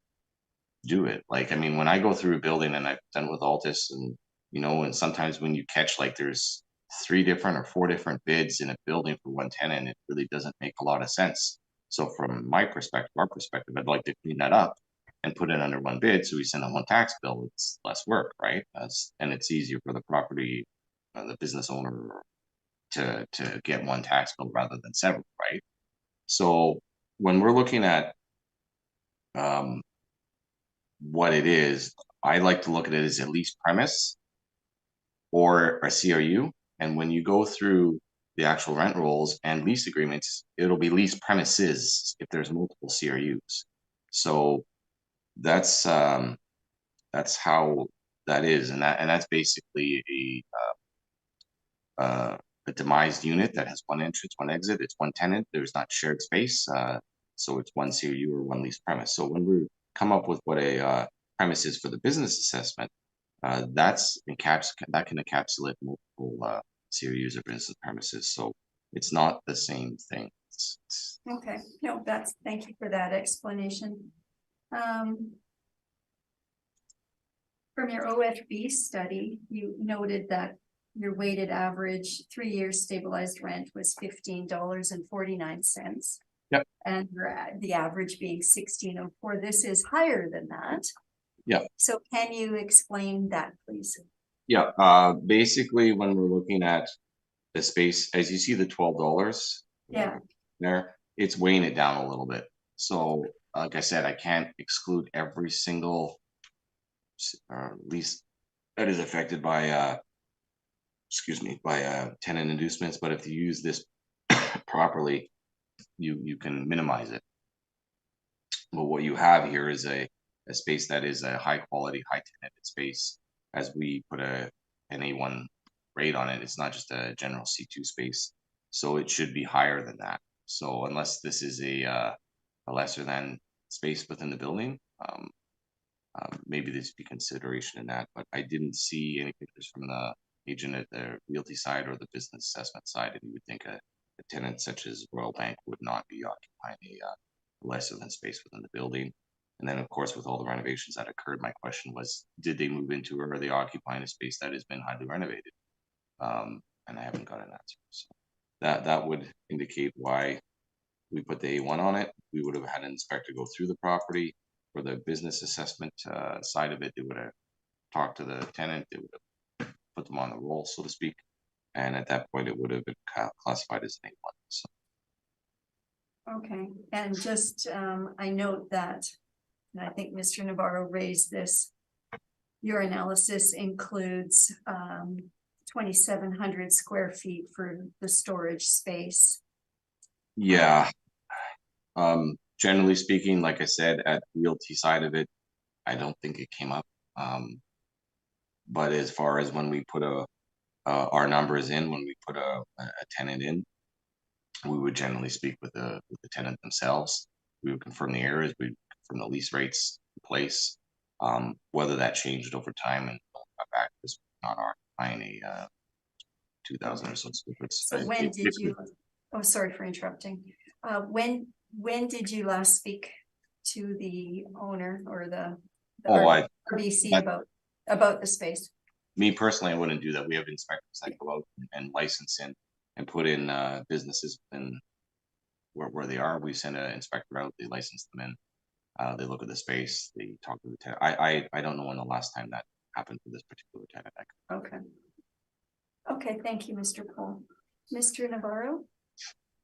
Speaker 3: do it. Like, I mean, when I go through a building, and I've done with Altus, and and sometimes when you catch like there's 3 different or 4 different bids in a building for one tenant, it really doesn't make a lot of sense. So from my perspective, our perspective, I'd like to clean that up and put it under one bid. So we send out one tax bill. It's less work, right? And it's easier for the property, the business owner to get one tax bill rather than several, right? So when we're looking at what it is, I like to look at it as at least premise or a CRU. And when you go through the actual rent rolls and lease agreements, it'll be lease premises if there's multiple CRUs. So that's how that is, and that's basically a demised unit that has one entrance, one exit. It's one tenant. There's not shared space, so it's one CRU or one lease premise. So when we come up with what a premise is for the business assessment, that can encapsulate multiple CRUs or business premises. So it's not the same thing.
Speaker 1: Okay, no, thank you for that explanation. From your OFB study, you noted that your weighted average 3 years stabilized rent was $15.49.
Speaker 3: Yep.
Speaker 1: And the average being $16.04. This is higher than that.
Speaker 3: Yeah.
Speaker 1: So can you explain that, please?
Speaker 3: Yeah. Basically, when we're looking at the space, as you see the $12 there, it's weighing it down a little bit. So like I said, I can't exclude every single lease that is affected by tenant inducements, but if you use this properly, you can minimize it. But what you have here is a space that is a high quality, high tenanted space. As we put an A1 rate on it, it's not just a general C2 space, so it should be higher than that. So unless this is a lesser than space within the building, maybe there's be consideration in that. But I didn't see any pictures from the agent at the realty side or the business assessment side, and you would think a tenant such as Royal Bank would not be occupying a lesser than space within the building. And then, of course, with all the renovations that occurred, my question was, did they move into, or are they occupying a space that has been highly renovated? And I haven't got an answer. So that would indicate why we put the A1 on it. We would have had an inspector go through the property. For the business assessment side of it, they would have talked to the tenant, it would have put them on the roll, so to speak. And at that point, it would have been classified as an A1. So
Speaker 1: Okay, and just, I note that, and I think Mr. Navarro raised this. Your analysis includes, 2,700 square feet for the storage space.
Speaker 3: yeah. Generally speaking, like I said, at the realty side of it, I don't think it came up. But as far as when we put our numbers in, when we put a tenant in, we would generally speak with the tenant themselves. We would confirm the areas, we would confirm the lease rates in place. Whether that changed over time and back is not our buying a 2,000 or so square foot.
Speaker 1: So when did you, oh, sorry for interrupting. When did you last speak to the owner or the RBC about the space?
Speaker 3: Me personally, I wouldn't do that. We have inspectors that go out and license in and put in businesses in where they are. We send an inspector out, they license them in, they look at the space, they talk to the tenant. I don't know when the last time that happened for this particular tenant.
Speaker 1: Okay. Okay, thank you, Mr. Paul. Mr. Navarro?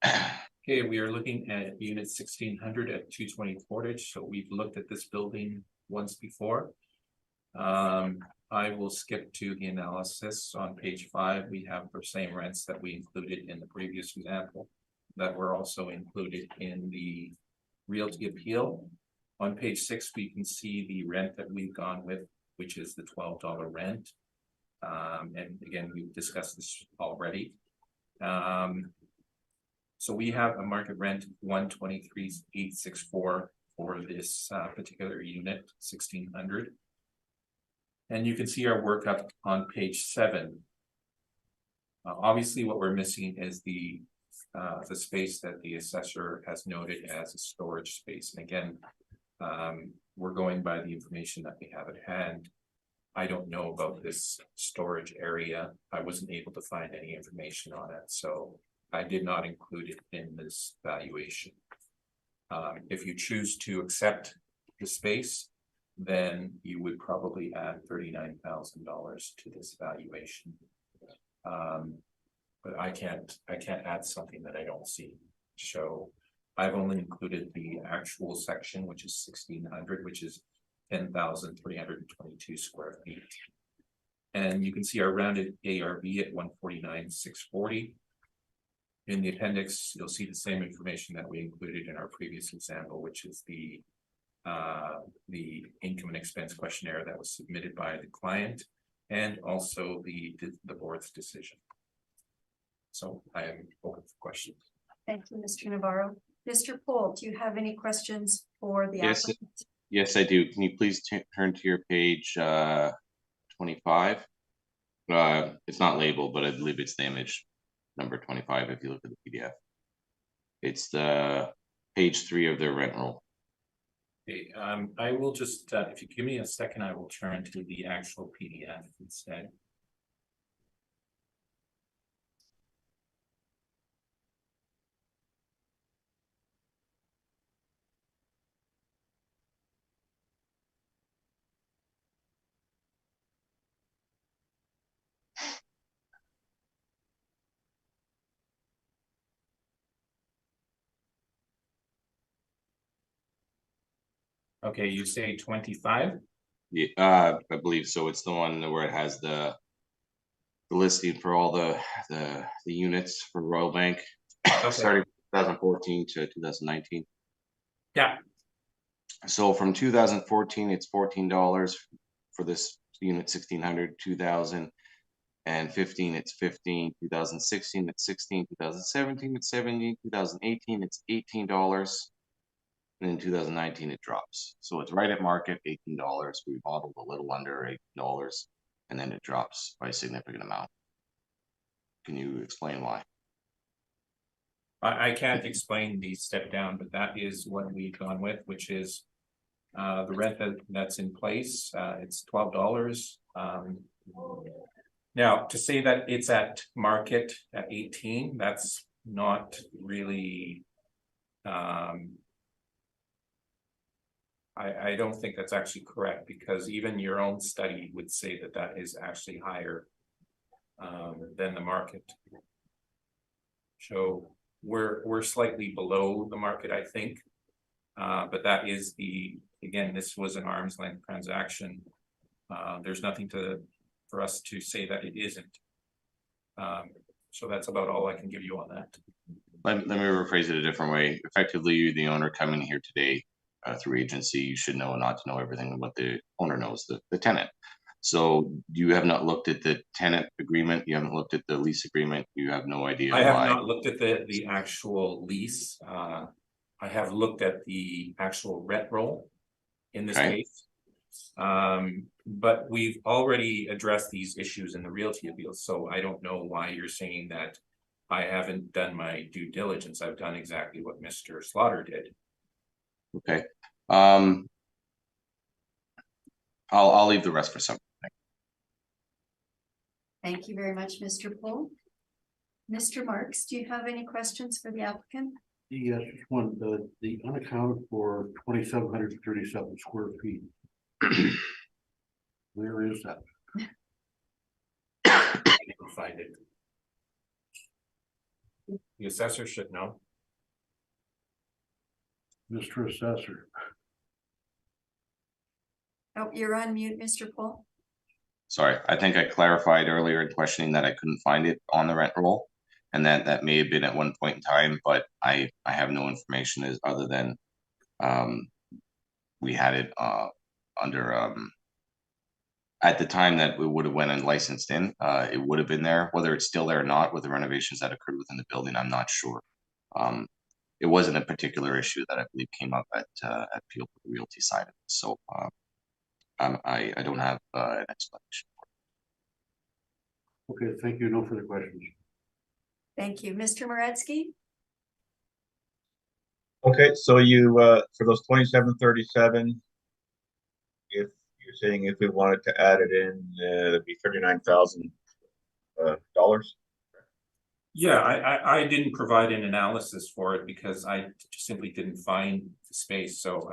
Speaker 4: Okay, we are looking at unit 1600 at 220 Portage. So we've looked at this building once before. I will skip to the analysis on page 5. We have the same rents that we included in the previous example that were also included in the realty appeal. On page 6, we can see the rent that we've gone with, which is the $12 rent. And again, we've discussed this already. So we have a market rent of $123,864 for this particular unit, 1600. And you can see our workup on page 7. Obviously, what we're missing is the space that the assessor has noted as a storage space. And again, we're going by the information that we have at hand. I don't know about this storage area. I wasn't able to find any information on it, so I did not include it in this valuation. If you choose to accept the space, then you would probably add $39,000 to this valuation. But I can't add something that I don't see. So I've only included the actual section, which is 1600, which is 10,322 square feet. And you can see our rounded ARV at 149,640. In the appendix, you'll see the same information that we included in our previous example, which is the income and expense questionnaire that was submitted by the client, and also the board's decision. So I am open for questions.
Speaker 1: Thank you, Mr. Navarro. Mr. Poole, do you have any questions for the applicant?
Speaker 3: Yes, I do. Can you please turn to your page 25? It's not labeled, but I believe it's the image number 25 if you look at the PDF. It's the page 3 of their rent roll.
Speaker 4: Okay, I will just, if you give me a second, I will turn to the actual PDF instead. Okay, you say 25?
Speaker 3: Yeah, I believe so. It's the one where it has the listing for all the units for Royal Bank,
Speaker 4: Okay.
Speaker 3: starting 2014 to 2019.
Speaker 4: Yeah.
Speaker 3: So from 2014, it's $14 for this unit 1600. 2015, it's 15. 2016, it's 16. 2017, it's 17. 2018, it's $18. And in 2019, it drops. So it's right at market, $18. We modeled a little under $18, and then it drops by a significant amount. Can you explain why?
Speaker 4: I can't explain the step down, but that is what we've gone with, which is the rent that's in place. It's $12. Now, to say that it's at market at 18, that's not really I don't think that's actually correct, because even your own study would say that that is actually higher than the market. So we're slightly below the market, I think. But that is again, this was an arm's length transaction. There's nothing for us to say that it isn't. So that's about all I can give you on that.
Speaker 3: Let me rephrase it a different way. Effectively, you're the owner coming here today through agency. You should know and not to know everything what the owner knows, the tenant. So you have not looked at the tenant agreement. You haven't looked at the lease agreement. You have no idea
Speaker 4: I have
Speaker 3: why.
Speaker 4: not looked at the actual lease. I have looked at the actual rent roll in this
Speaker 3: Okay.
Speaker 4: case. But we've already addressed these issues in the realty appeals, so I don't know why you're saying that I haven't done my due diligence. I've done exactly what Mr. Slaughter did.
Speaker 3: Okay. I'll leave the rest for some.
Speaker 1: Thank you very much, Mr. Poole. Mr. Marks, do you have any questions for the applicant?
Speaker 6: Yes, just one, the unaccounted for 2,737 square feet. Where is that?
Speaker 4: I didn't find it. The assessor should know.
Speaker 6: Mr. Assessor.
Speaker 1: Oh, you're on mute, Mr. Poole.
Speaker 3: Sorry, I think I clarified earlier in questioning that I couldn't find it on the rent roll, and that may have been at one point in time, but I have no information as other than we had it under at the time that we would have went and licensed in. It would have been there. Whether it's still there or not with the renovations that occurred within the building, I'm not sure. It wasn't a particular issue that I believe came up at Peel for the realty side of it. So I don't have an explanation.
Speaker 6: Okay, thank you. No further questions.
Speaker 1: Thank you. Mr. Moretsky?
Speaker 5: Okay, so you, for those 2737, if you're saying if we wanted to add it in, it'd be $39,000.
Speaker 4: Yeah, I didn't provide an analysis for it because I simply didn't find the space. So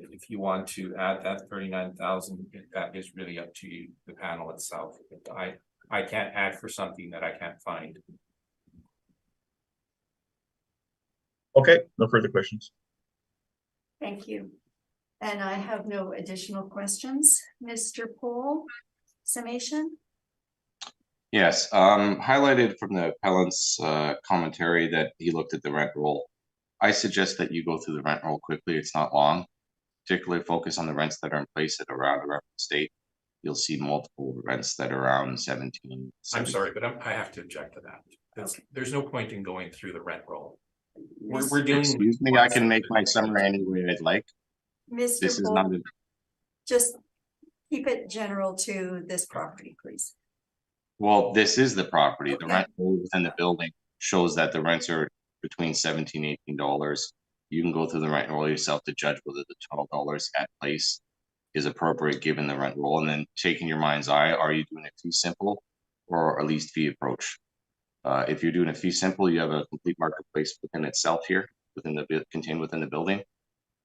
Speaker 4: if you want to add that 39,000, that is really up to you, the panel itself. But I can't add for something that I can't find.
Speaker 5: Okay, no further questions.
Speaker 1: Thank you. And I have no additional questions. Mr. Poole, summation?
Speaker 3: Yes, highlighted from the appellant's commentary that he looked at the rent roll. I suggest that you go through the rent roll quickly. It's not long. Particularly focus on the rents that are in place at around the reference date. You'll see multiple rents that are around 17.
Speaker 4: I'm sorry, but I have to object to that. There's no point in going through the rent roll. We're dealing.
Speaker 3: Excuse me, I can make my summary any way I'd like.
Speaker 1: Mr.
Speaker 3: This is
Speaker 1: Poole,
Speaker 3: not
Speaker 1: just keep it general to this property, please.
Speaker 3: well, this is the property.
Speaker 1: Okay.
Speaker 3: The rent roll within the building shows that the rents are between $17, $18. You can go through the rent roll yourself to judge whether the $12 at place is appropriate given the rent roll, and then taking your mind's eye, are you doing a fee simple or a leased fee approach? If you're doing a fee simple, you have a complete marketplace within itself here, contained within the building.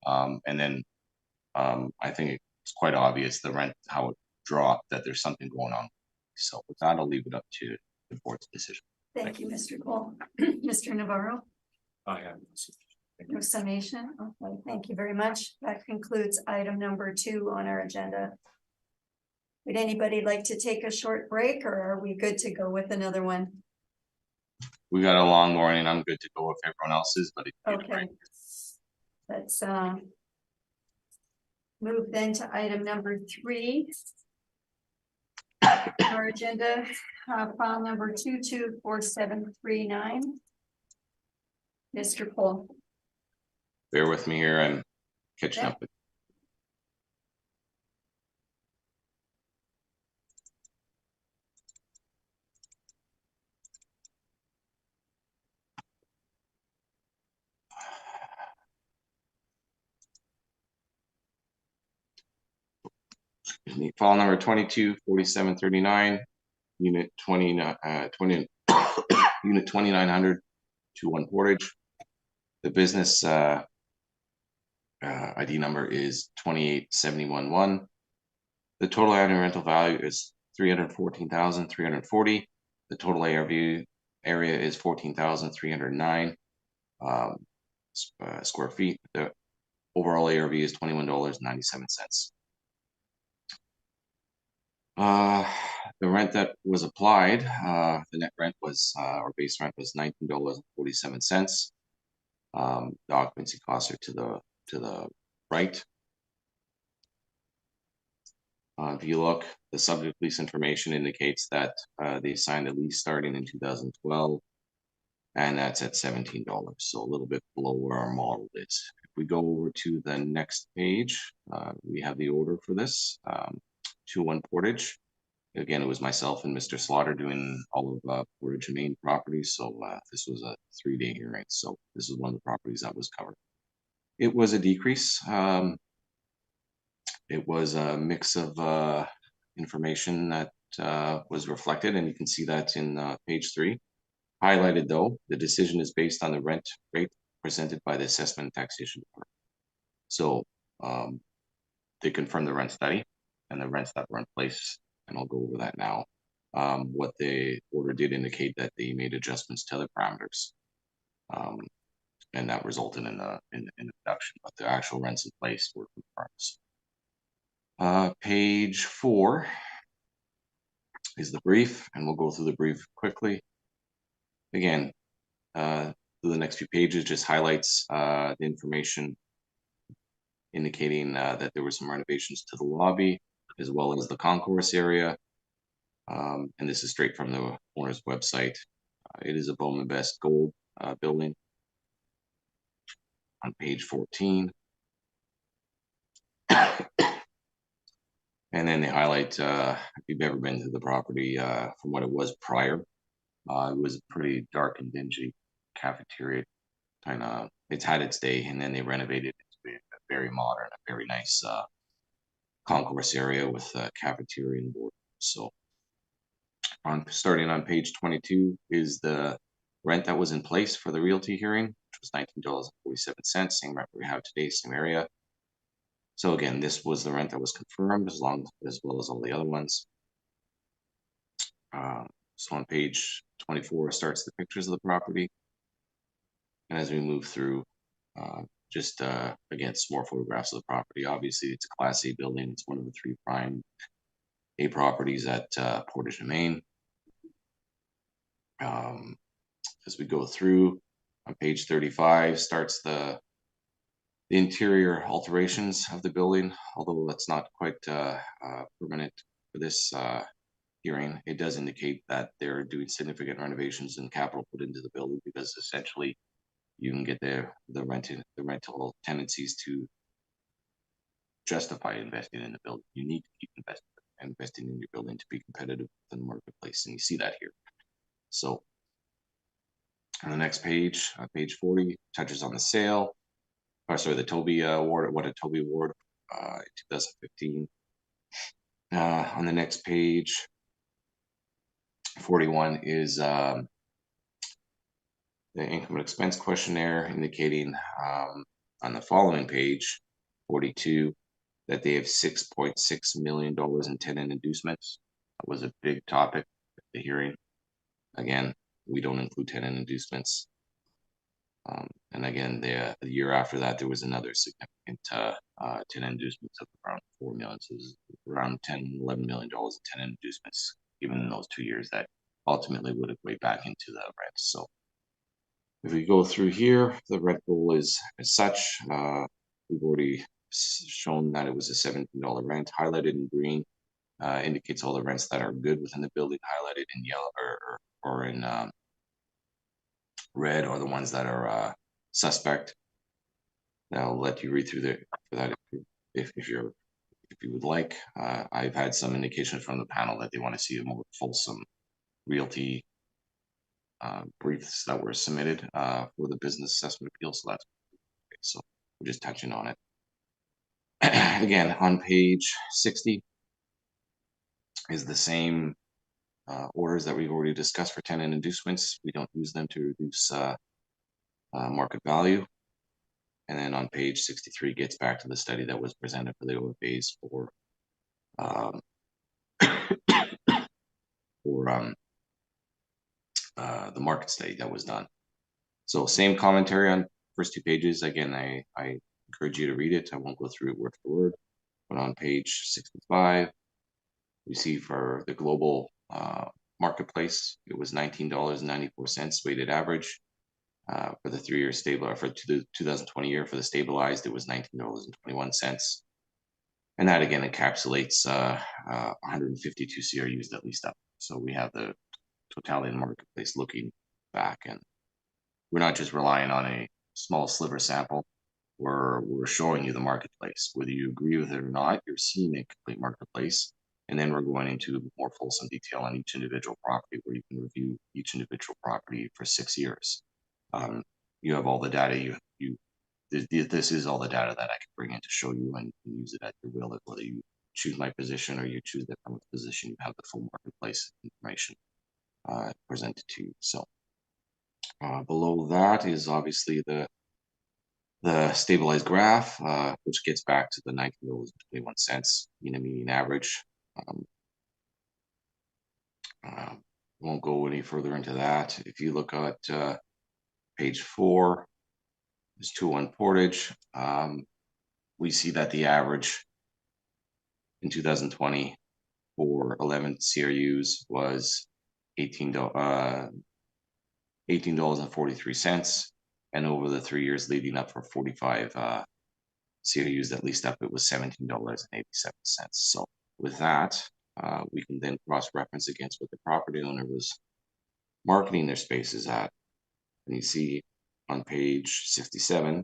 Speaker 3: And then I think it's quite obvious the rent, how it dropped, that there's something going on. So with that, I'll leave it up to the board's decision.
Speaker 1: Thank you, Mr. Poole. Mr. Navarro?
Speaker 4: I have.
Speaker 1: No summation? Okay, thank you very much. That concludes item number 2 on our agenda. Would anybody like to take a short break, or are we good to go with another one?
Speaker 3: We got a long morning. I'm good to go if everyone else is, but
Speaker 1: Okay. Let's move then to item number 3. Our agenda, file number 224739. Mr. Poole.
Speaker 3: bear with me here. I'm catching up with. File number 224739, unit unit 2900 to 1 Portage. The business ID number is 28711. The total annual rental value is 314,340. The total ARV area is 14,309 square feet. The overall ARV is $21.97. The rent that was applied, the net rent was, or base rent was $19.47. The occupancy costs are to the right. If you look, the subject lease information indicates that they signed a lease starting in 2012, and that's at $17, so a little bit below where our model is. If we go over to the next page, we have the order for this, 2-1 Portage. Again, it was myself and Mr. Slaughter doing all of Portage and Main properties, so this was a 3-day hearing, so this is one of the properties that was covered. It was a decrease. It was a mix of information that was reflected, and you can see that in page 3. Highlighted though, the decision is based on the rent rate presented by the assessment and taxation department. So they confirmed the rent study and the rents that were in place, and I'll go over that now. What the order did indicate that they made adjustments to the parameters, and that resulted in the reduction, but the actual rents in place were confirmed. Page 4 is the brief, and we'll go through the brief quickly. Again, through the next few pages just highlights the information indicating that there were some renovations to the lobby as well as the concourse area. And this is straight from the owner's website. It is a Bowman Best Gold building. On page 14. And then they highlight, if you've ever been to the property from what it was prior, it was a pretty dark and dingy cafeteria. Kind of, it's had its day, and then they renovated it to be a very modern, a very nice concourse area with a cafeteria and board. So, starting on page 22 is the rent that was in place for the realty hearing, which was $19.47, same rent we have today, same area. So again, this was the rent that was confirmed, as well as all the other ones. So on page 24 starts the pictures of the property. And as we move through, again, some more photographs of the property. Obviously, it's a Class A building. It's one of the 3 prime A properties at Portage and Main. As we go through, on page 35 starts the interior alterations of the building, although that's not quite permanent for this hearing. It does indicate that they're doing significant renovations and capital put into the building, because essentially you can get the rental tenancies to justify investing in the building. You need to keep investing in your building to be competitive in the marketplace, and you see that here. So on the next page, page 40, touches on the sale. The Toby Award, what a Toby Award in 2015. On the next page, 41 is the income and expense questionnaire, indicating on the following page, 42, that they have $6.6 million in tenant inducements. That was a big topic at the hearing. Again, we don't include tenant inducements. And again, the year after that, there was another significant tenant inducements of around $4 million. So it was around $10, $11 million in tenant inducements, even in those 2 years, that ultimately would equate back into the rent. So if we go through here, the rent roll is as such. We've already shown that it was a $17 rent. Highlighted in green indicates all the rents that are good within the building. Highlighted in yellow or in red are the ones that are suspect. Now I'll let you read through that if you would like. I've had some indication from the panel that they want to see a more fulsome realty briefs that were submitted for the business assessment appeal. So that's okay. So we're just touching on it. Again, on page 60 is the same orders that we've already discussed for tenant inducements. We don't use them to reduce market value. And then on page 63 gets back to the study that was presented for the OFAs for the market study that was done. So same commentary on first 2 pages. Again, I encourage you to read it. I won't go through it word for word. But on page 65, we see for the global marketplace, it was $19.94 weighted average. For the 3-year stable, for the 2020 year, for the stabilized, it was $19.21. And that again encapsulates 152 CRUs that leased up. So we have the totality of the marketplace looking back, and we're not just relying on a small sliver sample. We're showing you the marketplace. Whether you agree with it or not, you're seeing a complete marketplace. And then we're going into more fulsome detail on each individual property, where you can review each individual property for 6 years. You have all the data. This is all the data that I can bring in to show you, and you can use it at your will. Whether you choose my position or you choose the different position, you have the full marketplace information presented to you. So below that is obviously the stabilized graph, which gets back to the $19.21 in a median average. Won't go any further into that. If you look at page 4, is 2-1 Portage. We see that the average in 2020 for 11 CRUs was $18.43, and over the 3 years leading up for 45 CRUs that leased up, it was $17.87. So with that, we can then cross-reference against what the property owner was marketing their spaces at. And you see on page 67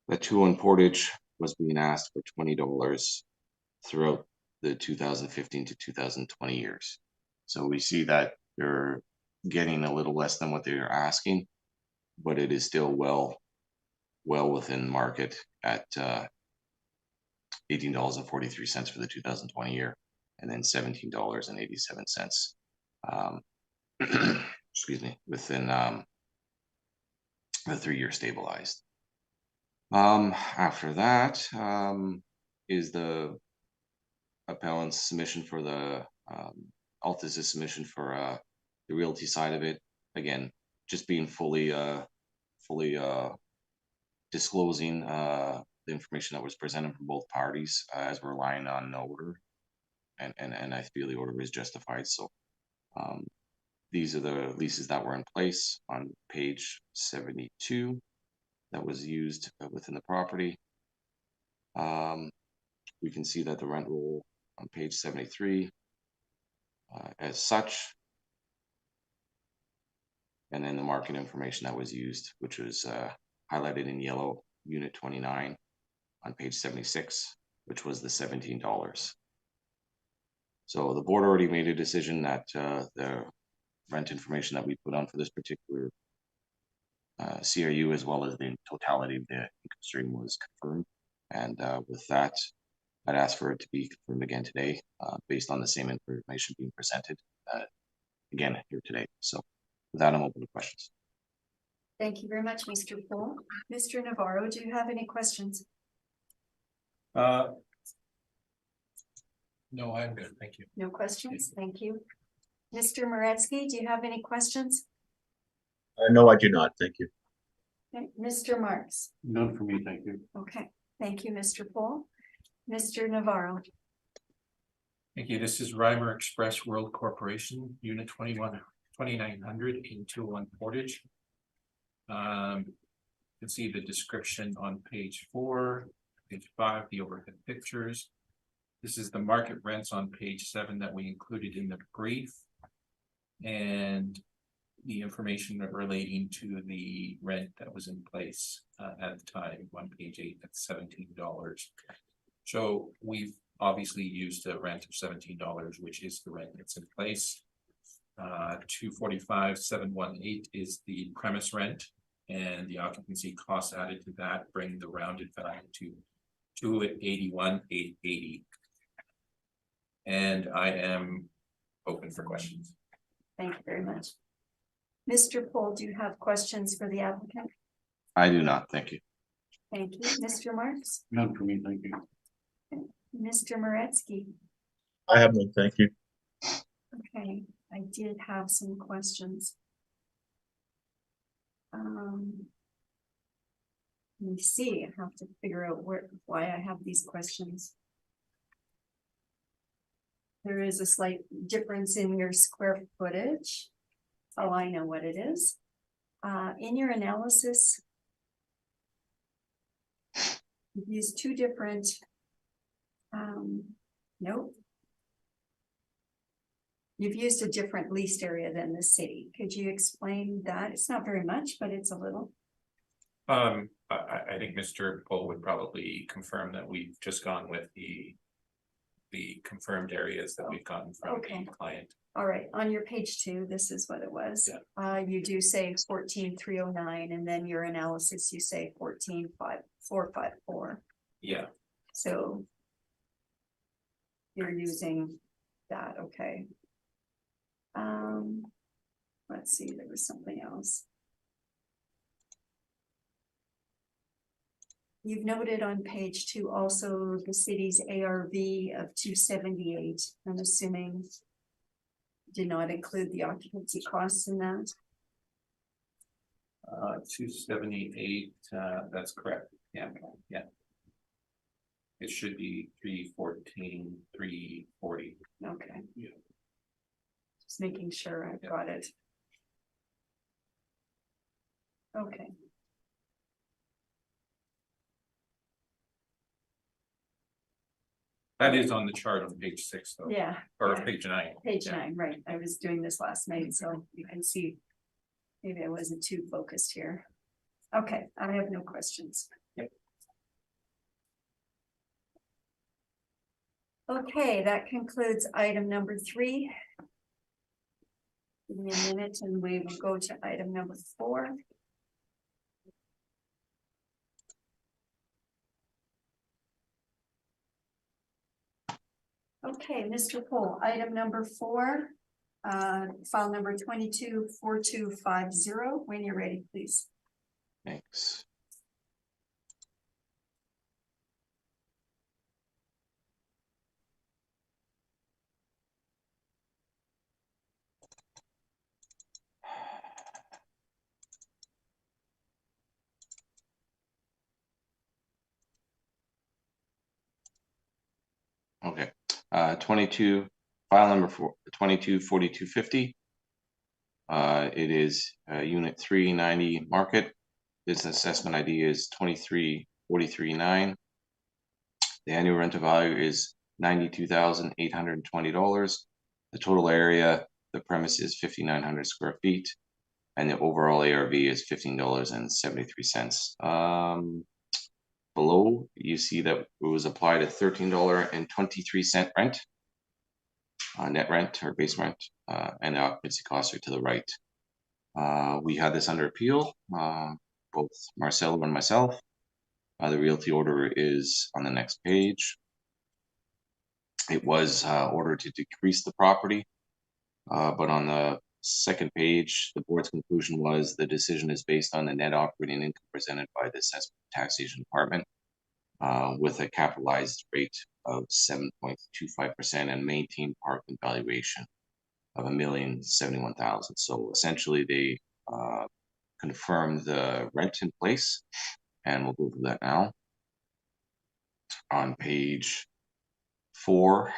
Speaker 3: that 2-1 Portage was being asked for $20 throughout the 2015 to 2020 years. So we see that they're getting a little less than what they're asking, but it is still well within market at $18.43 for the 2020 year, and then $17.87 excuse me, within the 3-year stabilized. After that is the appellant's submission for the Altus's submission for the realty side of it. Again, just being fully disclosing the information that was presented from both parties, as we're relying on no order, and I feel the order is justified. So these are the leases that were in place on page 72 that was used within the property. We can see that the rent roll on page 73 as such, and then the market information that was used, which was highlighted in yellow, unit 29 on page 76, which was the $17. So the board already made a decision that the rent information that we put on for this particular CRU, as well as the totality of the income stream, was confirmed. And with that, I'd ask for it to be confirmed again today, based on the same information being presented again here today. So with that, I'm open to questions.
Speaker 1: Thank you very much, Mr. Poole. Mr. Navarro, do you have any questions?
Speaker 4: No, I'm good. Thank you.
Speaker 1: No questions? Thank you. Mr. Moretsky, do you have any questions?
Speaker 5: No, I do not. Thank you.
Speaker 1: Okay. Mr. Marks?
Speaker 6: None for me, thank you.
Speaker 1: Okay, thank you, Mr. Poole. Mr. Navarro?
Speaker 4: Thank you. This is Reimer Express World Corporation, Unit 2900 in 2-1 Portage. You can see the description on page 4, page 5, the overhead pictures. This is the market rents on page 7 that we included in the brief, and the information relating to the rent that was in place at the time on page 8 at $17. So we've obviously used a rent of $17, which is the rent that's in place. 245,718 is the premise rent, and the occupancy costs added to that bring the rounded value to 281,880. And I am open for questions.
Speaker 1: Thank you very much. Mr. Poole, do you have questions for the applicant?
Speaker 3: I do not. Thank you.
Speaker 1: Thank you. Mr. Marks,
Speaker 6: None for me, thank you.
Speaker 1: Mr. Moretsky.
Speaker 5: I have no thank you.
Speaker 1: Okay, I did have some questions. Let me see, I have to figure out why I have these questions. There is a slight difference in your square footage. Oh, I know what it is. In your analysis, you've used two different, nope. You've used a different leased area than the city. Could you explain that? It's not very much, but it's a little.
Speaker 4: I think Mr. Pohl would probably confirm that we've just gone with the confirmed areas that we've gotten from
Speaker 1: Okay.
Speaker 4: the client.
Speaker 1: All right, on your page 2, this is what it was. You do say 14,309, and then your analysis, you say 14,454.
Speaker 4: Yeah,
Speaker 1: So you're using that, okay. Let's see, there was something else. You've noted on page 2 also the city's ARV of 278. I'm assuming did not include the occupancy costs in that.
Speaker 4: 278, that's correct. Yeah. It should be 314, 340.
Speaker 1: Okay.
Speaker 4: Yeah.
Speaker 1: Just making sure I got it. Okay.
Speaker 4: That is on the chart on page 6 though.
Speaker 1: Yeah.
Speaker 4: Or
Speaker 1: yeah.
Speaker 4: page 9.
Speaker 1: Page
Speaker 4: Yeah.
Speaker 1: 9, right. I was doing this last night, so you can see. Maybe I wasn't too focused here. Okay, I have no questions.
Speaker 4: Yep.
Speaker 1: Okay, that concludes item number 3. Give me a minute and we will go to item number 4. Okay, Mr. Pohl, item number 4, file number 224250. When you're ready, please.
Speaker 3: Thanks. Okay, file number 224250. It is unit 390 market. Business assessment ID is 23,439. The annual rental value is $92,820. The total area, the premise is 5,900 square feet, and the overall ARV is $15.73. Below, you see that it was applied a $13.23 rent, net rent or base rent, and the occupancy costs are to the right. We had this under appeal, both Marcelo and myself. The realty order is on the next page. It was ordered to decrease the property, but on the second page, the board's conclusion was the decision is based on the net operating income presented by the assessment taxation department, with a capitalized rate of 7.25% and maintained parking valuation of $1,071,000. So essentially, they confirmed the rent in place, and we'll go through that now. On page 4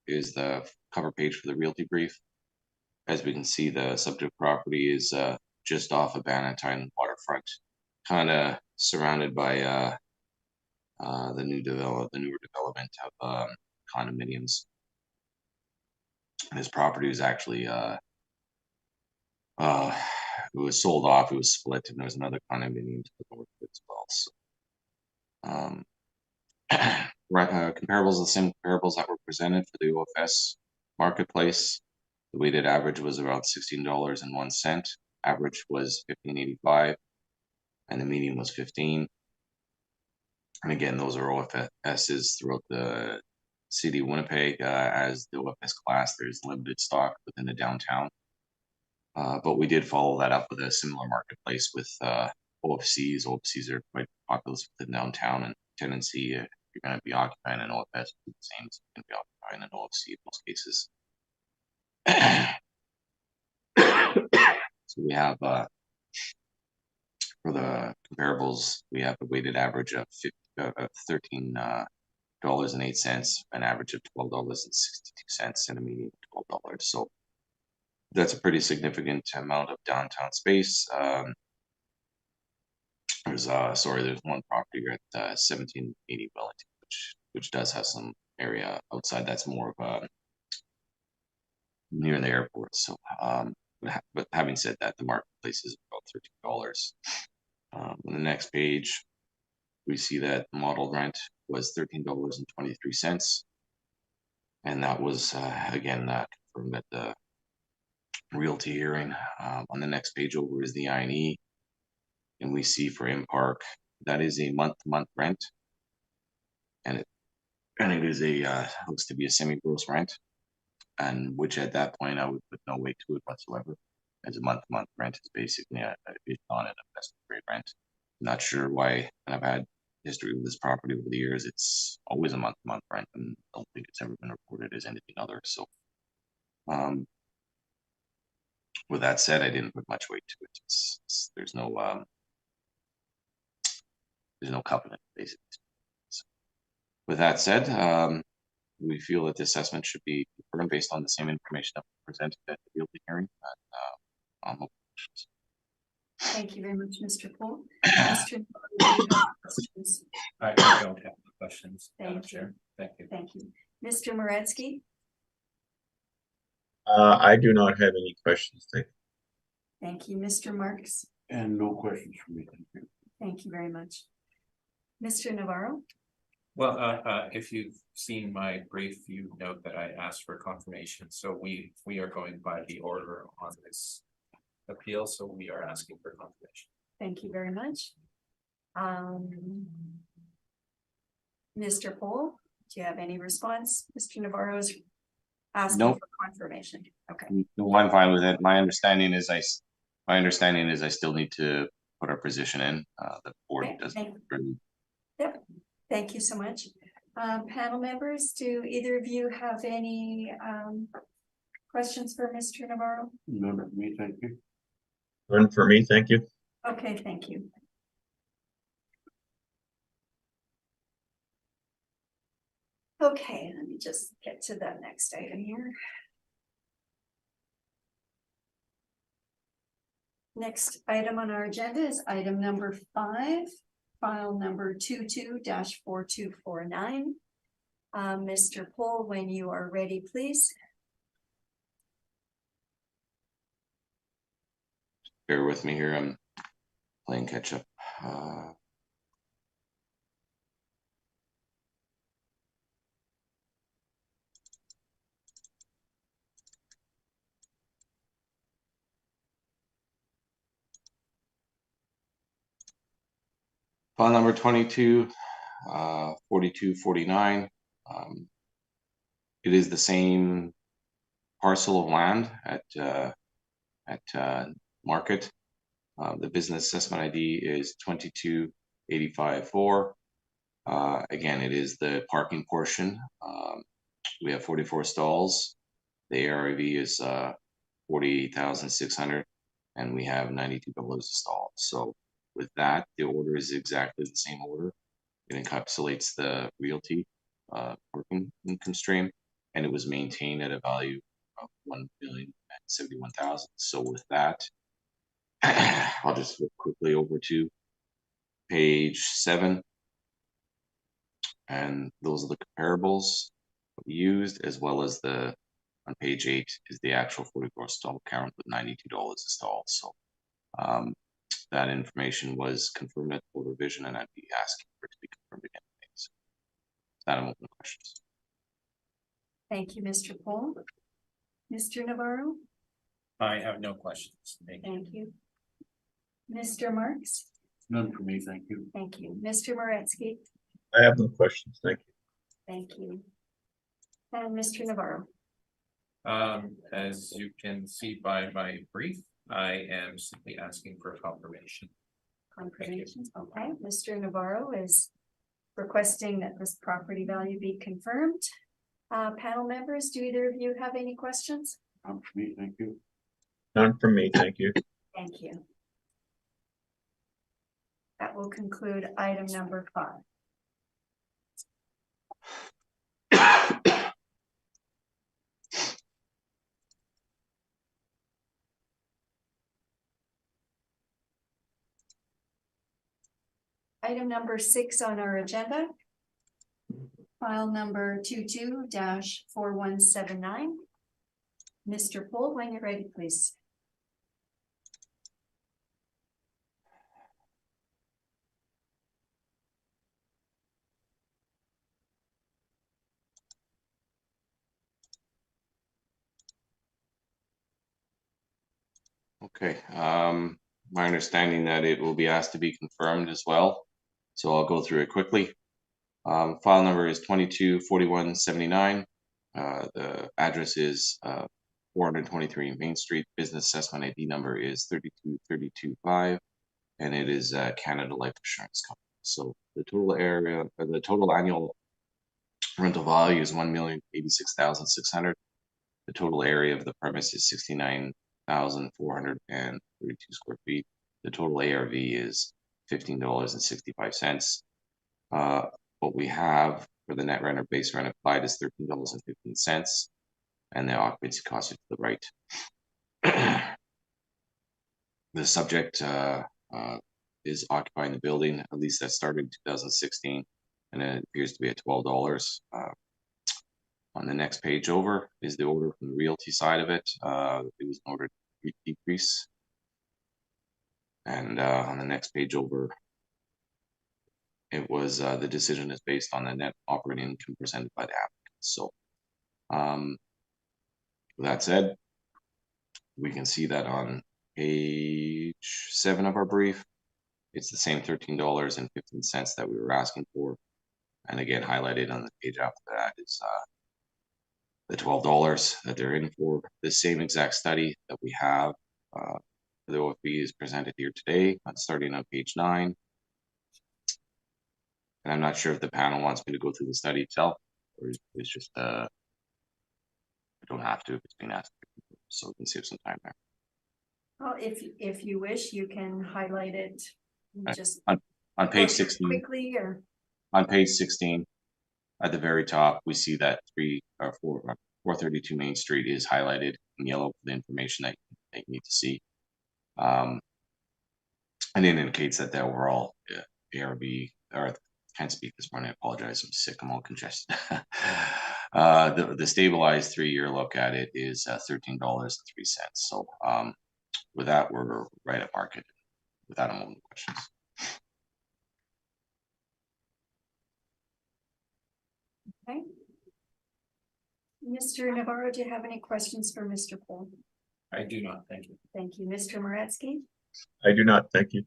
Speaker 3: is the cover page for the realty brief. As we can see, the subject property is just off of Bannatyne waterfront, kind of surrounded by the newer development of condominiums. And this property was actually it was sold off, it was split, and there was another condominium to the north as well. So, comparables, the same comparables that were presented for the OFS marketplace. The weighted average was around $16.01. Average was $15.85, and the median was $15. And again, those are OFSs throughout the city of Winnipeg. As the OFS class, there's limited stock within the downtown. But we did follow that up with a similar marketplace with OFCs. OFCs are quite populace within downtown and tendency, if you're gonna be occupying an OFS, the same as you can be occupying an OFC in most cases. So we have, for the comparables, we have a weighted average of $13.08, an average of $12.62, and a median of $12. So that's a pretty significant amount of downtown space. There's one property at 1780 Wellington, which does have some area outside that's more of near the airport. So, but having said that, the marketplace is about $13. On the next page, we see that model rent was $13.23, and that was again confirmed at the realty hearing. On the next page over is the I&E, and we see for Impark that is a month-to-month rent, and it is looks to be a semi-gross rent, and which at that point I would put no weight to it whatsoever, as a month-to-month rent is basically it's not an investment grade rent. I'm not sure why, and I've had history with this property over the years. It's always a month-to-month rent, and I don't think it's ever been reported as anything other. So, with that said, I didn't put much weight to it. There's no covenant basically. So, with that said, we feel that the assessment should be confirmed based on the same information that was presented at the realty hearing.
Speaker 1: Thank you very much, Mr. Poole. Mr. Navarro, do you have questions?
Speaker 4: I don't have any questions, Madam
Speaker 1: Thank you.
Speaker 4: Chair. Thank you.
Speaker 1: Thank you. Mr. Moretsky?
Speaker 5: I do not have any questions. Thank you.
Speaker 1: Thank you. Mr. Marks?
Speaker 6: And no questions from me, thank you.
Speaker 1: Thank you very much. Mr. Navarro?
Speaker 4: Well, if you've seen my brief, you note that I asked for confirmation. So we are going by the order on this appeal. So we are asking for confirmation.
Speaker 1: Thank you very much. Mr. Poole, do you have any response? Mr. Navarro's asking
Speaker 3: Nope.
Speaker 1: for confirmation. Okay.
Speaker 3: No, I'm fine with it. My understanding is I still need to put our position in. The board
Speaker 1: Okay,
Speaker 3: doesn't.
Speaker 1: Yep. Thank you so much. Panel members, do either of you have any questions for Mr. Navarro?
Speaker 6: None from me, thank you.
Speaker 5: None for me, thank you.
Speaker 1: Okay, thank you. Okay, let me just get to the next item here. Next item on our agenda is item number 5, file number 22-4249. Mr. Poole, when you are ready, please.
Speaker 3: Bear with me here. I'm playing catch up. File number 4249. It is the same parcel of land at Market. The business assessment ID is 22854. Again, it is the parking portion. We have 44 stalls. The ARV is 48,600, and we have $92 a stall. So with that, the order is exactly the same order. It encapsulates the realty parking income stream, and it was maintained at a value of $1,071,000. So with that, I'll just flip quickly over to page 7, and those are the comparables we used, as well as on page 8 is the actual 44 stall count with $92 a stall. So that information was confirmed at the revision, and I'd be asking for it to be confirmed again. So that I'm open to questions.
Speaker 1: Thank you, Mr. Poole. Mr. Navarro?
Speaker 4: I have no questions. Thank you.
Speaker 1: Thank you. Mr. Marks?
Speaker 6: None for me, thank you.
Speaker 1: Thank you. Mr. Moretsky?
Speaker 5: I have no questions, thank you.
Speaker 1: Thank you. And Mr. Navarro?
Speaker 4: As you can see by my brief, I am simply asking for confirmation.
Speaker 1: Confirmation, okay. Mr. Navarro is requesting that this property value be confirmed. Panel members, do either of you have any questions?
Speaker 6: For me, thank you.
Speaker 5: None from me, thank you.
Speaker 1: Thank you. That will conclude item number 5. Item number 6 on our agenda. File number 22-4179. Mr. Poole, when you're ready, please.
Speaker 3: Okay, my understanding that it will be asked to be confirmed as well. So I'll go through it quickly. File number is 224179. The address is 423 Main Street. Business assessment ID number is 32325, and it is Canada Life Insurance Company. So the total area, the total annual rental value is 1,086,600. The total area of the premise is 69,432 square feet. The total ARV is $15.65. What we have for the net rent or base rent applied is $13.15, and the occupancy cost is to the right. The subject is occupying the building, at least that started in 2016, and it appears to be at $12. On the next page over is the order from the realty side of it. It was an order to decrease. And on the next page over, it was the decision is based on the net operating income presented by the applicant. So with that said, we can see that on page 7 of our brief, it's the same $13.15 that we were asking for. And again, highlighted on the page after that is the $12 that they're in for. The same exact study that we have. The OFB is presented here today, starting on page 9. And I'm not sure if the panel wants me to go through the study itself, or it's just I don't have to if it's being asked, so we can save some time there.
Speaker 1: Well, if you wish, you can highlight it just
Speaker 3: On page 16.
Speaker 1: quickly, or
Speaker 3: On page 16, at the very top, we see that 432 Main Street is highlighted in yellow for the information that you need to see. And it indicates that the overall ARV, or can't speak this morning, I apologize, I'm sick, I'm all congested. The stabilized 3-year look at it is $13.03. So with that, we're right at market. Without a moment of questions.
Speaker 1: okay. Mr. Navarro, do you have any questions for Mr. Poole?
Speaker 4: I do not, thank you.
Speaker 1: Thank you. Mr. Moretsky?
Speaker 5: I do not, thank you.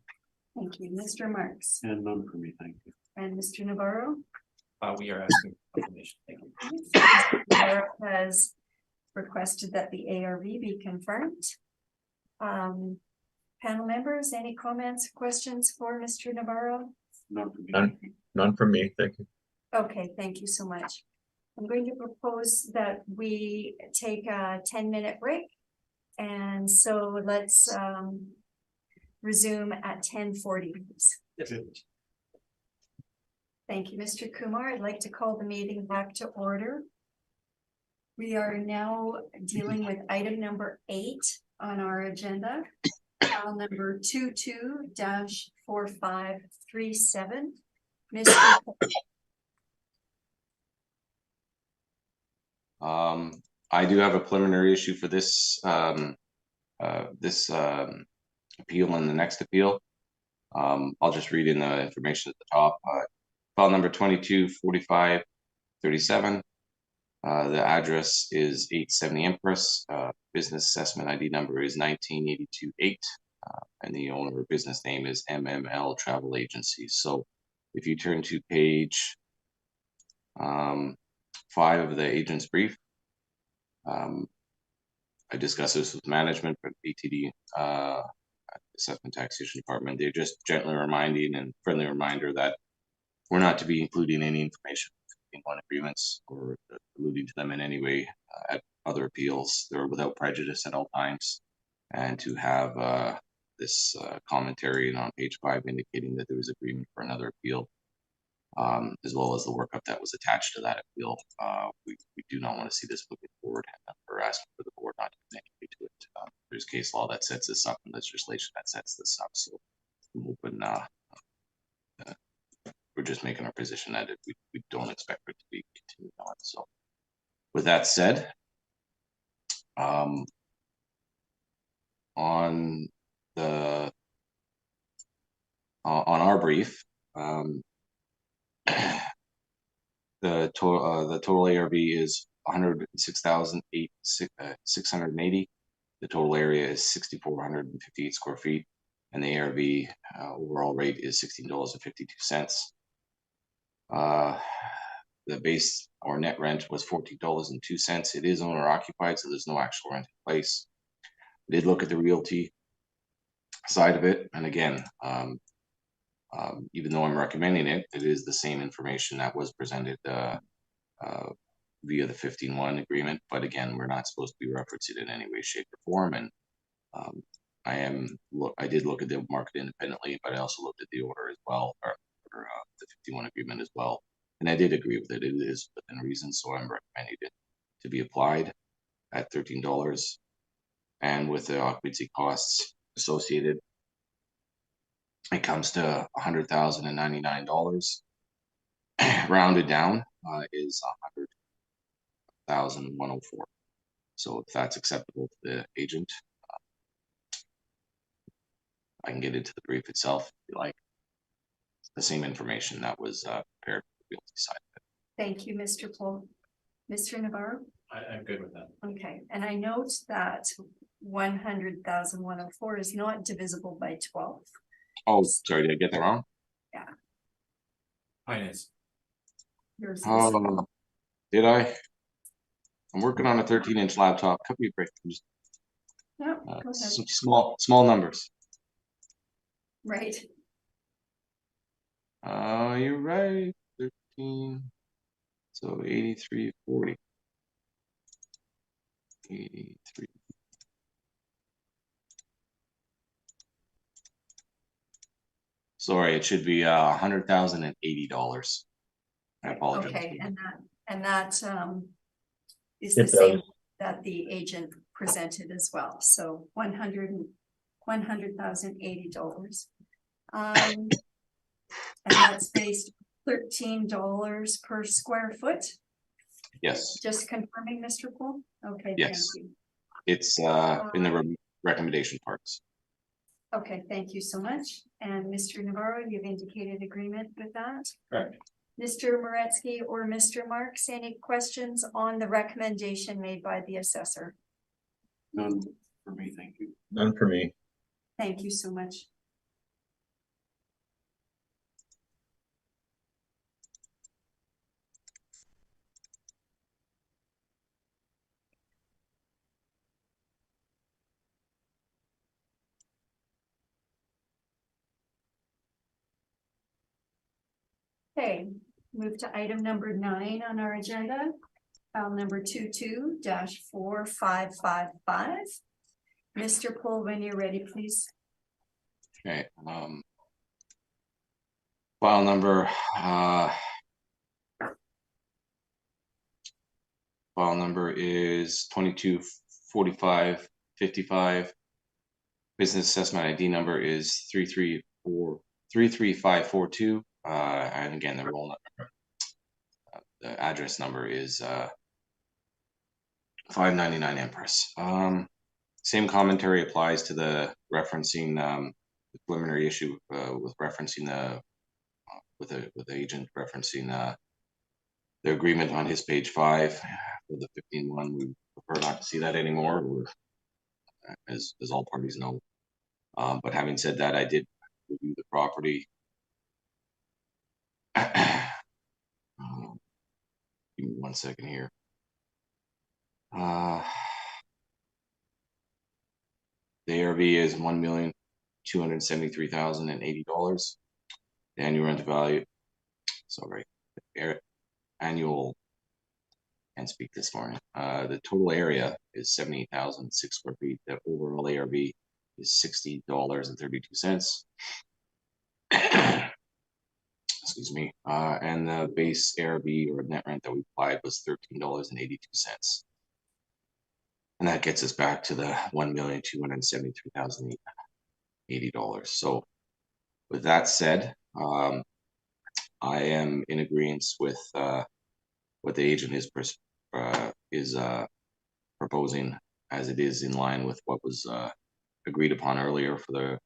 Speaker 1: Thank you. Mr. Marks?
Speaker 6: And none for me, thank you.
Speaker 1: And Mr. Navarro?
Speaker 4: We are asking for confirmation, thank you.
Speaker 1: Mr. Navarro has requested that the ARV be confirmed. Panel members, any comments, questions for Mr. Navarro?
Speaker 6: None for me.
Speaker 5: None from me, thank you.
Speaker 1: Okay, thank you so much. I'm going to propose that we take a 10-minute break. And so let's resume at 10:40.
Speaker 4: Yes.
Speaker 1: Thank you, Mr. Kumar. I'd like to call the meeting back to order. We are now dealing with item number 8 on our agenda. File number 22-4537. Mr.
Speaker 3: I do have a preliminary issue for this appeal and the next appeal. I'll just read in the information at the top. File number 224537. The address is 870 Empress. Business assessment ID number is 19828, and the owner or business name is MML Travel Agency. So if you turn to page 5 of the agent's brief, I discussed this with management for BTD Assessment Taxation Department. They're just gently reminding and friendly reminder that we're not to be including any information in one agreements or alluding to them in any way at other appeals. They're without prejudice at all times, and to have this commentary on page 5 indicating that there was agreement for another appeal, as well as the workup that was attached to that appeal. We do not want to see this moving forward, and we're asking for the board not to do anything to it. There's case law that sets this up and legislation that sets this up, so we're just making our position that we don't expect it to be continued on. So with that said, on our brief, the total ARV is 106,680. The total area is 6,458 square feet, and the ARV overall rate is $16.52. The base or net rent was $14.02. It is owner occupied, so there's no actual rent in place. I did look at the realty side of it, and again, even though I'm recommending it, it is the same information that was presented via the 15-1 agreement. But again, we're not supposed to be referencing it in any way, shape, or form. And I did look at the market independently, but I also looked at the order as well, or the 51 agreement as well. And I did agree with it. It is within reason, so I'm recommending it to be applied at $13. And with the occupancy costs associated, it comes to $100,099. Rounded down is $100,104. So if that's acceptable to the agent, I can get into the brief itself if you like. It's the same information that was prepared for the realty side of it.
Speaker 1: Thank you, Mr. Paul. Mr. Navarro?
Speaker 4: I'm good with that.
Speaker 1: Okay, and I note that 100,104 is not divisible by 12.
Speaker 3: Oh, sorry, did I get that wrong?
Speaker 4: Finance.
Speaker 1: Yours is.
Speaker 3: Oh, did I? I'm working on a 13-inch laptop. Cut me a break. Just,
Speaker 1: No, go ahead.
Speaker 3: some small numbers.
Speaker 1: Right.
Speaker 3: You're right. 13. So 8340. 83. Sorry, it should be $100,080. I apologize.
Speaker 1: Okay, and that is
Speaker 5: It
Speaker 1: the same
Speaker 5: does.
Speaker 1: that the agent presented as well. So $100,080. And that's based $13 per square foot.
Speaker 3: Yes,
Speaker 1: Just confirming, Mr. Poole? Okay, thank
Speaker 3: Yes.
Speaker 1: you.
Speaker 3: it's in the recommendation parts.
Speaker 1: Okay, thank you so much. And Mr. Navarro, you've indicated agreement with that.
Speaker 4: Correct.
Speaker 1: Mr. Moretsky or Mr. Marks, any questions on the recommendation made by the assessor?
Speaker 6: None for me, thank you.
Speaker 5: None for me.
Speaker 1: Thank you so much. Okay, move to item number 9 on our agenda. File number 22-4555. Mr. Poole, when you're ready, please.
Speaker 3: Okay. File number is 224555. Business assessment ID number is 33542. And again, the roll number, the address number is 599 Empress. Same commentary applies to the referencing the preliminary issue with referencing the with the agent referencing the agreement on his page 5 for the 15-1. We prefer not to see that anymore. As all parties know. But having said that, I did review the property. Give me 1 second here. The ARV is $273,080. The annual rent value, annual, can't speak this morning. The total area is 78,006 square feet. The overall ARV is $60.32. Excuse me. And the base ARV or net rent that we applied was $13.82. And that gets us back to the $1,273,080. So with that said, I am in agreement with what the agent is proposing, as it is in line with what was agreed upon earlier for the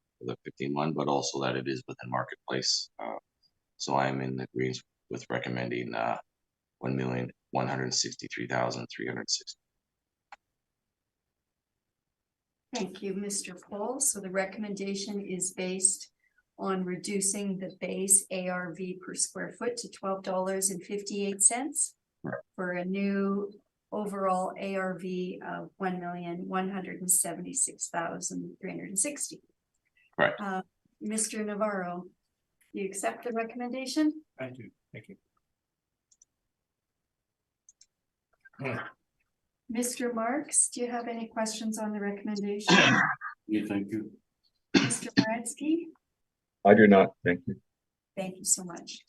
Speaker 3: 15-1, but also that it is within marketplace. So I'm in agreement with recommending $1,163,360.
Speaker 1: Thank you, Mr. Cole. So the recommendation is based on reducing the base ARV per square foot to $12.58 for a new overall ARV of $1,176,360.
Speaker 3: Right.
Speaker 1: Mr. Navarro, do you accept the recommendation?
Speaker 4: I do. Thank you.
Speaker 1: Mr. Marks, do you have any questions on the recommendation?
Speaker 6: Yeah, thank you.
Speaker 1: Mr. Moransky?
Speaker 5: I do not, thank you.
Speaker 1: Thank you so much.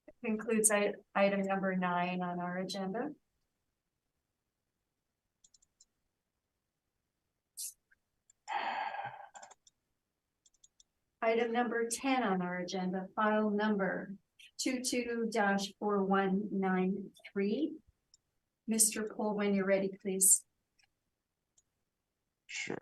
Speaker 1: That concludes item number 9 on our agenda. Item number 10 on our agenda, file number 22-4193. Mr. Cole, when you're ready, please.
Speaker 3: Sure.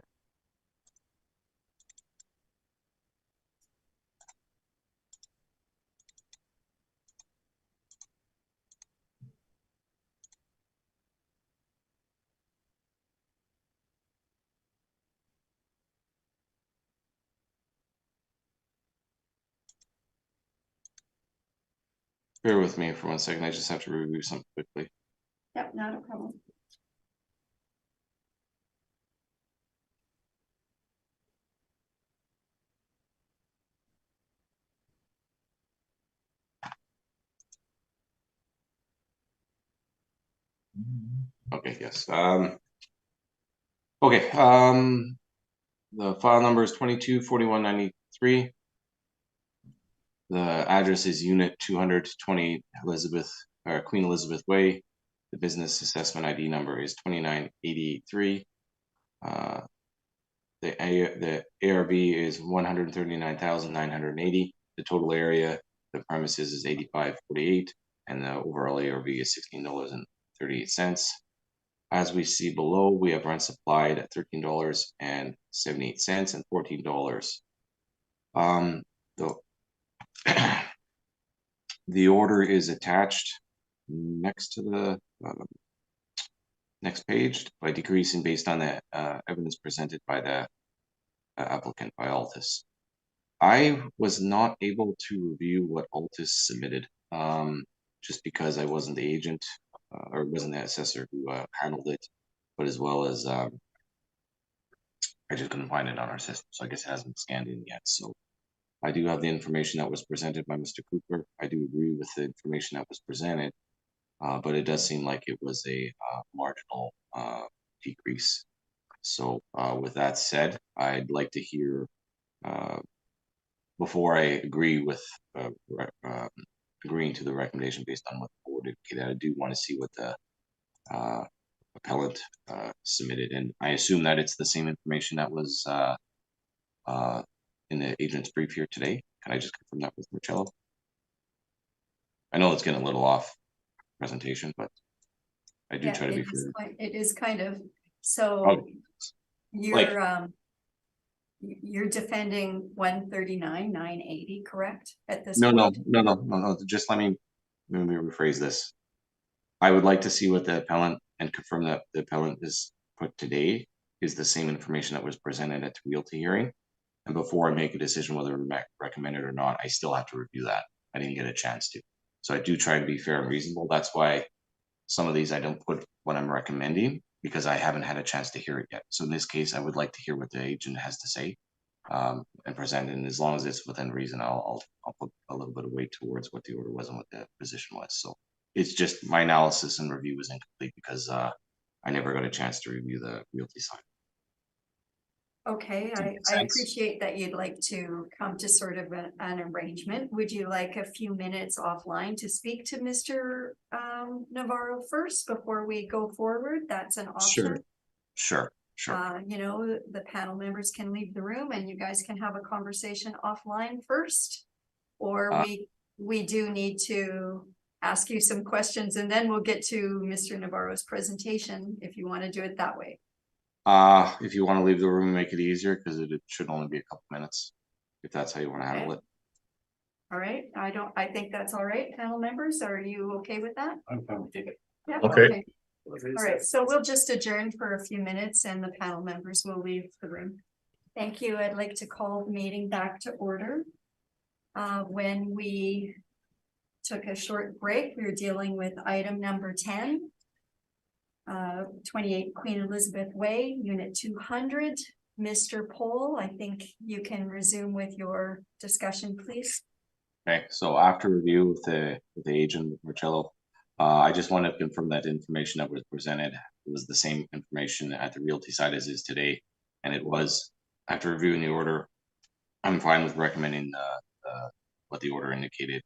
Speaker 3: Bear with me for 1 second. I just have to review something quickly.
Speaker 1: Yep, not a problem.
Speaker 3: Okay, yes. Okay, the file number is 224193. The address is unit 220 Queen Elizabeth Way. The business assessment ID number is 29883. The ARV is 139,980. The total area, the premises is 8548, and the overall ARV is $16.38. As we see below, we have rent supplied at $13.78 and $14. The order is attached next to the next page by decreasing based on the evidence presented by the applicant, by Altus. I was not able to review what Altus submitted just because I wasn't the agent or wasn't the assessor who handled it, but as well as I just couldn't find it on our system, so I guess it hasn't scanned in yet. So I do have the information that was presented by Mr. Cooper. I do agree with the information that was presented, but it does seem like it was a marginal decrease. So with that said, I'd like to hear, before I agree with agreeing to the recommendation based on what the board indicated, I do want to see what the appellant submitted, and I assume that it's the same information that was in the agent's brief here today. Can I just confirm that with Marcello? I know it's getting a little off presentation, but I do try to be fair.
Speaker 1: It is kind of, so you're defending 139,980, correct? At this point?
Speaker 3: No. Just let me rephrase this. I would like to see what the appellant, and confirm that the appellant is put today is the same information that was presented at the realty hearing. And before I make a decision whether to recommend it or not, I still have to review that. I didn't get a chance to. So I do try and be fair and reasonable. That's why some of these I don't put what I'm recommending, because I haven't had a chance to hear it yet. So in this case, I would like to hear what the agent has to say. and present, and as long as it's within reason, I'll put a little bit of weight towards what the order was and what the position was. So it's just my analysis and review was incomplete because I never got a chance to review the realty side.
Speaker 1: Okay, I
Speaker 3: Sense.
Speaker 1: appreciate that you'd like to come to sort of an arrangement. Would you like a few minutes offline to speak to Mr. Navarro first before we go forward? That's an option.
Speaker 3: Sure.
Speaker 1: You know, the panel members can leave the room and you guys can have a conversation offline first. Or we do need to ask you some questions and then we'll get to Mr. Navarro's presentation if you want to do it that way.
Speaker 3: If you want to leave the room, make it easier because it should only be a couple minutes, if that's how you want to handle it.
Speaker 1: All right, I think that's all right, panel members. Are you okay with that?
Speaker 6: I'm fine with it.
Speaker 1: Yeah,
Speaker 5: Okay.
Speaker 1: All right, so we'll just adjourn for a few minutes and the panel members will leave the room. Thank you. I'd like to call the meeting back to order. When we took a short break, we were dealing with item number 10. 28 Queen Elizabeth Way, Unit 200. Mr. Pohl, I think you can resume with your discussion, please.
Speaker 3: Okay, so after review with the agent Marcello, I just want to confirm that the information that was presented was the same information at the realty side as is today, and it was. After reviewing the order, I'm fine with recommending what the order indicated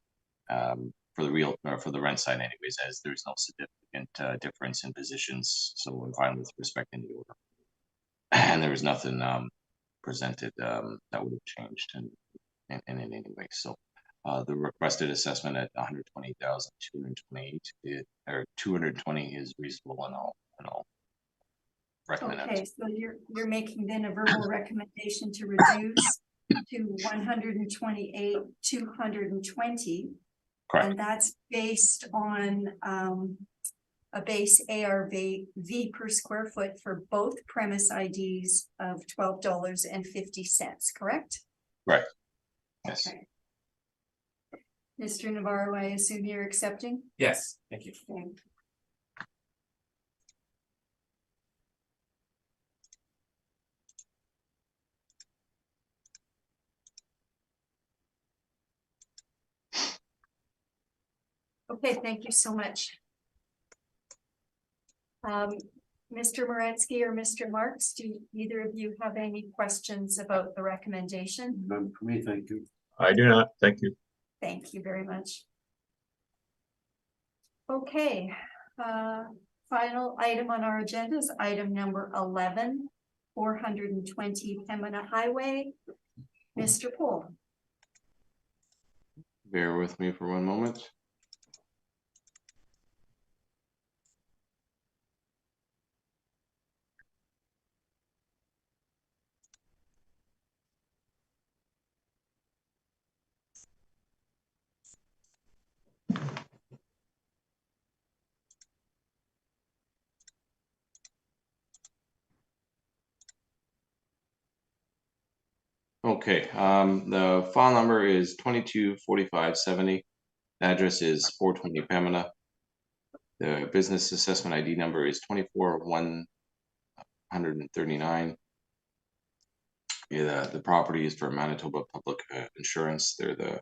Speaker 3: for the rent side, anyways, as there's no significant difference in positions, so I'm fine with respecting the order. And there was nothing presented that would have changed in any way. So the requested assessment at 120,228 or 220 is reasonable, and I'll recommend it.
Speaker 1: Okay, so you're making then a verbal recommendation to reduce to 128,220.
Speaker 3: Correct.
Speaker 1: And that's based on a base ARV per square foot for both premise IDs of $12.50, correct?
Speaker 3: Right. Yes.
Speaker 1: Okay. Mr. Navarro, I assume you're accepting?
Speaker 4: Yes, thank you.
Speaker 1: Okay. Okay, thank you so much. Mr. Moransky or Mr. Marks, do either of you have any questions about the recommendation?
Speaker 6: None for me, thank you.
Speaker 5: I do not, thank you.
Speaker 1: Thank you very much. Okay, final item on our agenda is item number 11, 420 Pembina Highway. Mr. Pohl.
Speaker 3: Bear with me for one moment. Okay, the file number is 224570. The address is 420 Pembina. The business assessment ID number is 24139. Yeah, the property is for Manitoba Public Insurance. They're the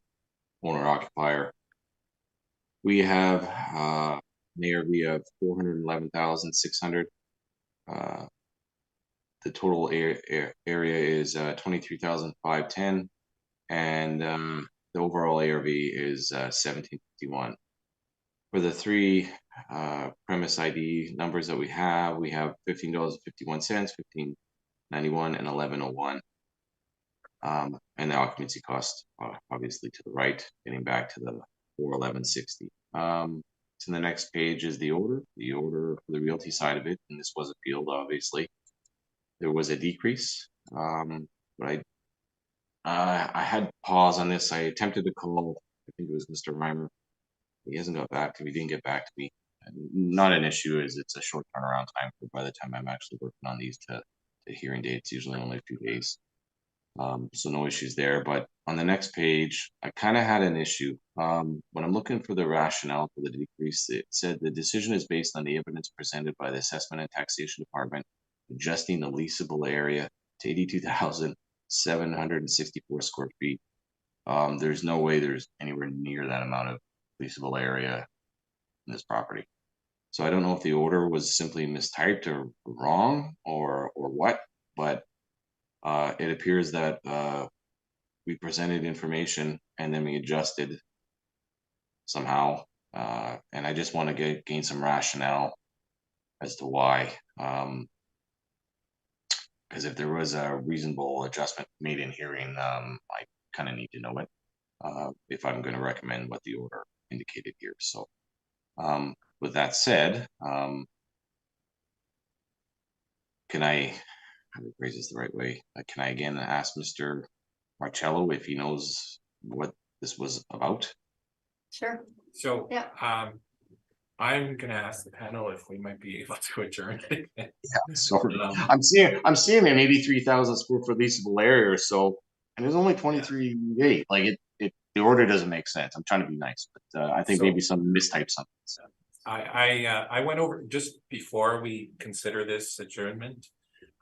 Speaker 3: owner occupier. We have an ARV of 411,600. The total area is 23,510, and the overall ARV is 1751. For the three premise ID numbers that we have $15.51, $15.91, and $11.01. And the occupancy cost, obviously to the right, getting back to the 41160. So the next page is the order for the realty side of it, and this was appealed, obviously. There was a decrease, but I had pause on this. I attempted to call, I think it was Mr. Reimer. He hasn't got back to me, didn't get back to me. Not an issue, as it's a short turnaround time for by the time I'm actually working on these to hearing dates, usually only a few days. So no issues there. But on the next page, I kind of had an issue. When I'm looking for the rationale for the decrease, it said the decision is based on the evidence presented by the Assessment and Taxation Department, adjusting the leasable area to 82,000 764 square feet. There's no way there's anywhere near that amount of leasable area in this property. So I don't know if the order was simply mistyped or wrong or what, but it appears that we presented information and then we adjusted somehow. And I just want to gain some rationale as to why. Because if there was a reasonable adjustment made in hearing, I kind of need to know it if I'm going to recommend what the order indicated here. So with that said, can I, how to phrase this the right way? Can I again ask Mr. Marcello if he knows what this was about?
Speaker 1: Sure.
Speaker 4: So,
Speaker 1: Yeah.
Speaker 4: I'm gonna ask the panel if we might be able to adjourn.
Speaker 3: Sorry, I'm seeing an 83,000 square foot leasable area or so, and there's only 23.8. Like the order doesn't make sense. I'm trying to be nice, but I think
Speaker 4: So-
Speaker 3: maybe some mistype something.
Speaker 4: I went over just before we consider this adjournment.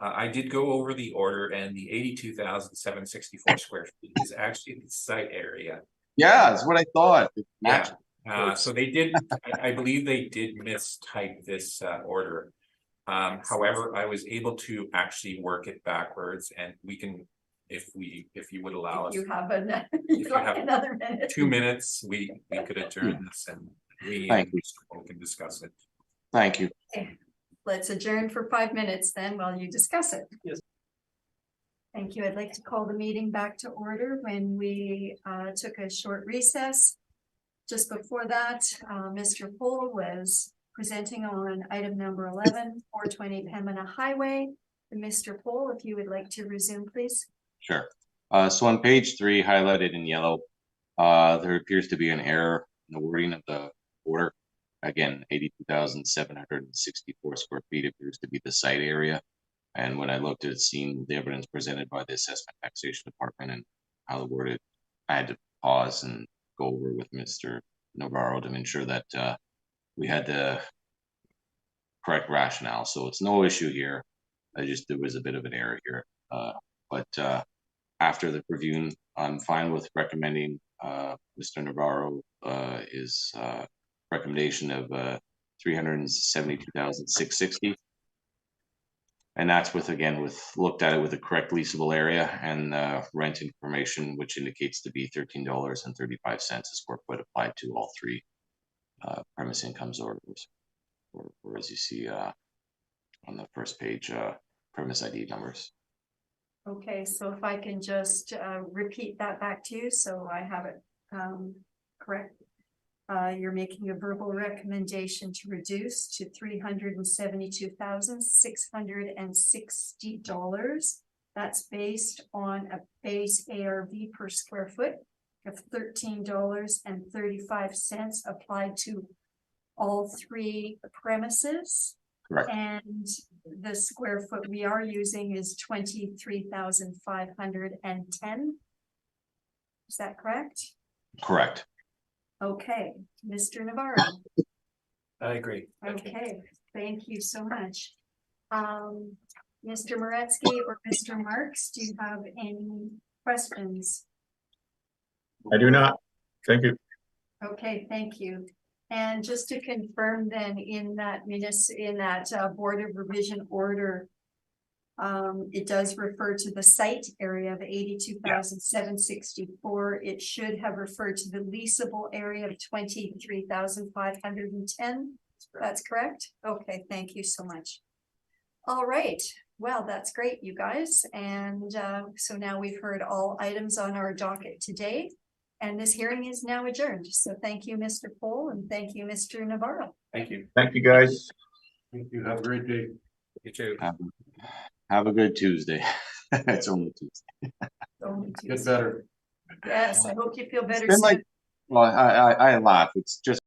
Speaker 4: I did go over the order, and the 82,764 square feet is actually the site area.
Speaker 3: Yeah, that's what I thought. It
Speaker 4: Yeah.
Speaker 3: matched.
Speaker 4: So they did, I believe they did mistype this order. However, I was able to actually work it backwards, and we can, if you would allow us
Speaker 1: You have another,
Speaker 4: you have
Speaker 1: another minute.
Speaker 4: 2 minutes, we could adjourn this and we
Speaker 3: Thank you.
Speaker 4: can discuss it.
Speaker 3: Thank you.
Speaker 1: Let's adjourn for 5 minutes then while you discuss it.
Speaker 2: Yes.
Speaker 1: Thank you. I'd like to call the meeting back to order when we took a short recess. Just before that, Mr. Poole was presenting on item number 11, 420 Pembina Highway. And Mr. Poole, if you would like to resume, please.
Speaker 3: Sure. So on page 3, highlighted in yellow, there appears to be an error in the wording of the order. Again, 82,764 square feet appears to be the site area. And when I looked at seeing the evidence presented by the Assessment Taxation Department and how the worded, I had to pause and go over with Mr. Navarro to ensure that we had the correct rationale. So it's no issue here. There was a bit of an error here. But after the reviewing, I'm fine with recommending Mr. Navarro his recommendation of 372,660. And that's looked at it with the correct leasable area and rent information, which indicates to be $13.35 a square foot applied to all 3 premise incomes orders, or as you see on the first page, premise ID numbers.
Speaker 1: Okay, so if I can just repeat that back to you, so I have it correct. You're making a verbal recommendation to reduce to $372,660. That's based on a base ARV per square foot of $13.35 applied to all 3 premises.
Speaker 3: Correct.
Speaker 1: And the square foot we are using is 23,510. Is that correct?
Speaker 3: Correct.
Speaker 1: Okay, Mr. Navarro.
Speaker 4: I agree.
Speaker 1: Okay, thank you so much. Mr. Moretsky or Mr. Marks, do you have any questions?
Speaker 5: I do not. Thank you.
Speaker 1: Okay, thank you. And just to confirm then in that Board of Revision order, it does refer to the site area of 82,764. It should have referred to the leasable area of 23,510. That's correct? Okay, thank you so much. All right, well, that's great, you guys. And so now we've heard all items on our docket today. And this hearing is now adjourned. So thank you, Mr. Poole, and thank you, Mr. Navarro.
Speaker 4: Thank you.
Speaker 5: Thank you, guys.
Speaker 6: Thank you. Have a great day.
Speaker 4: You too.
Speaker 3: Have a good Tuesday. It's only Tuesday.
Speaker 1: Only
Speaker 6: Get
Speaker 1: Tuesday.
Speaker 6: better.
Speaker 1: Yes, I hope you feel better
Speaker 3: It's been
Speaker 1: soon.
Speaker 3: well, I laugh. It's just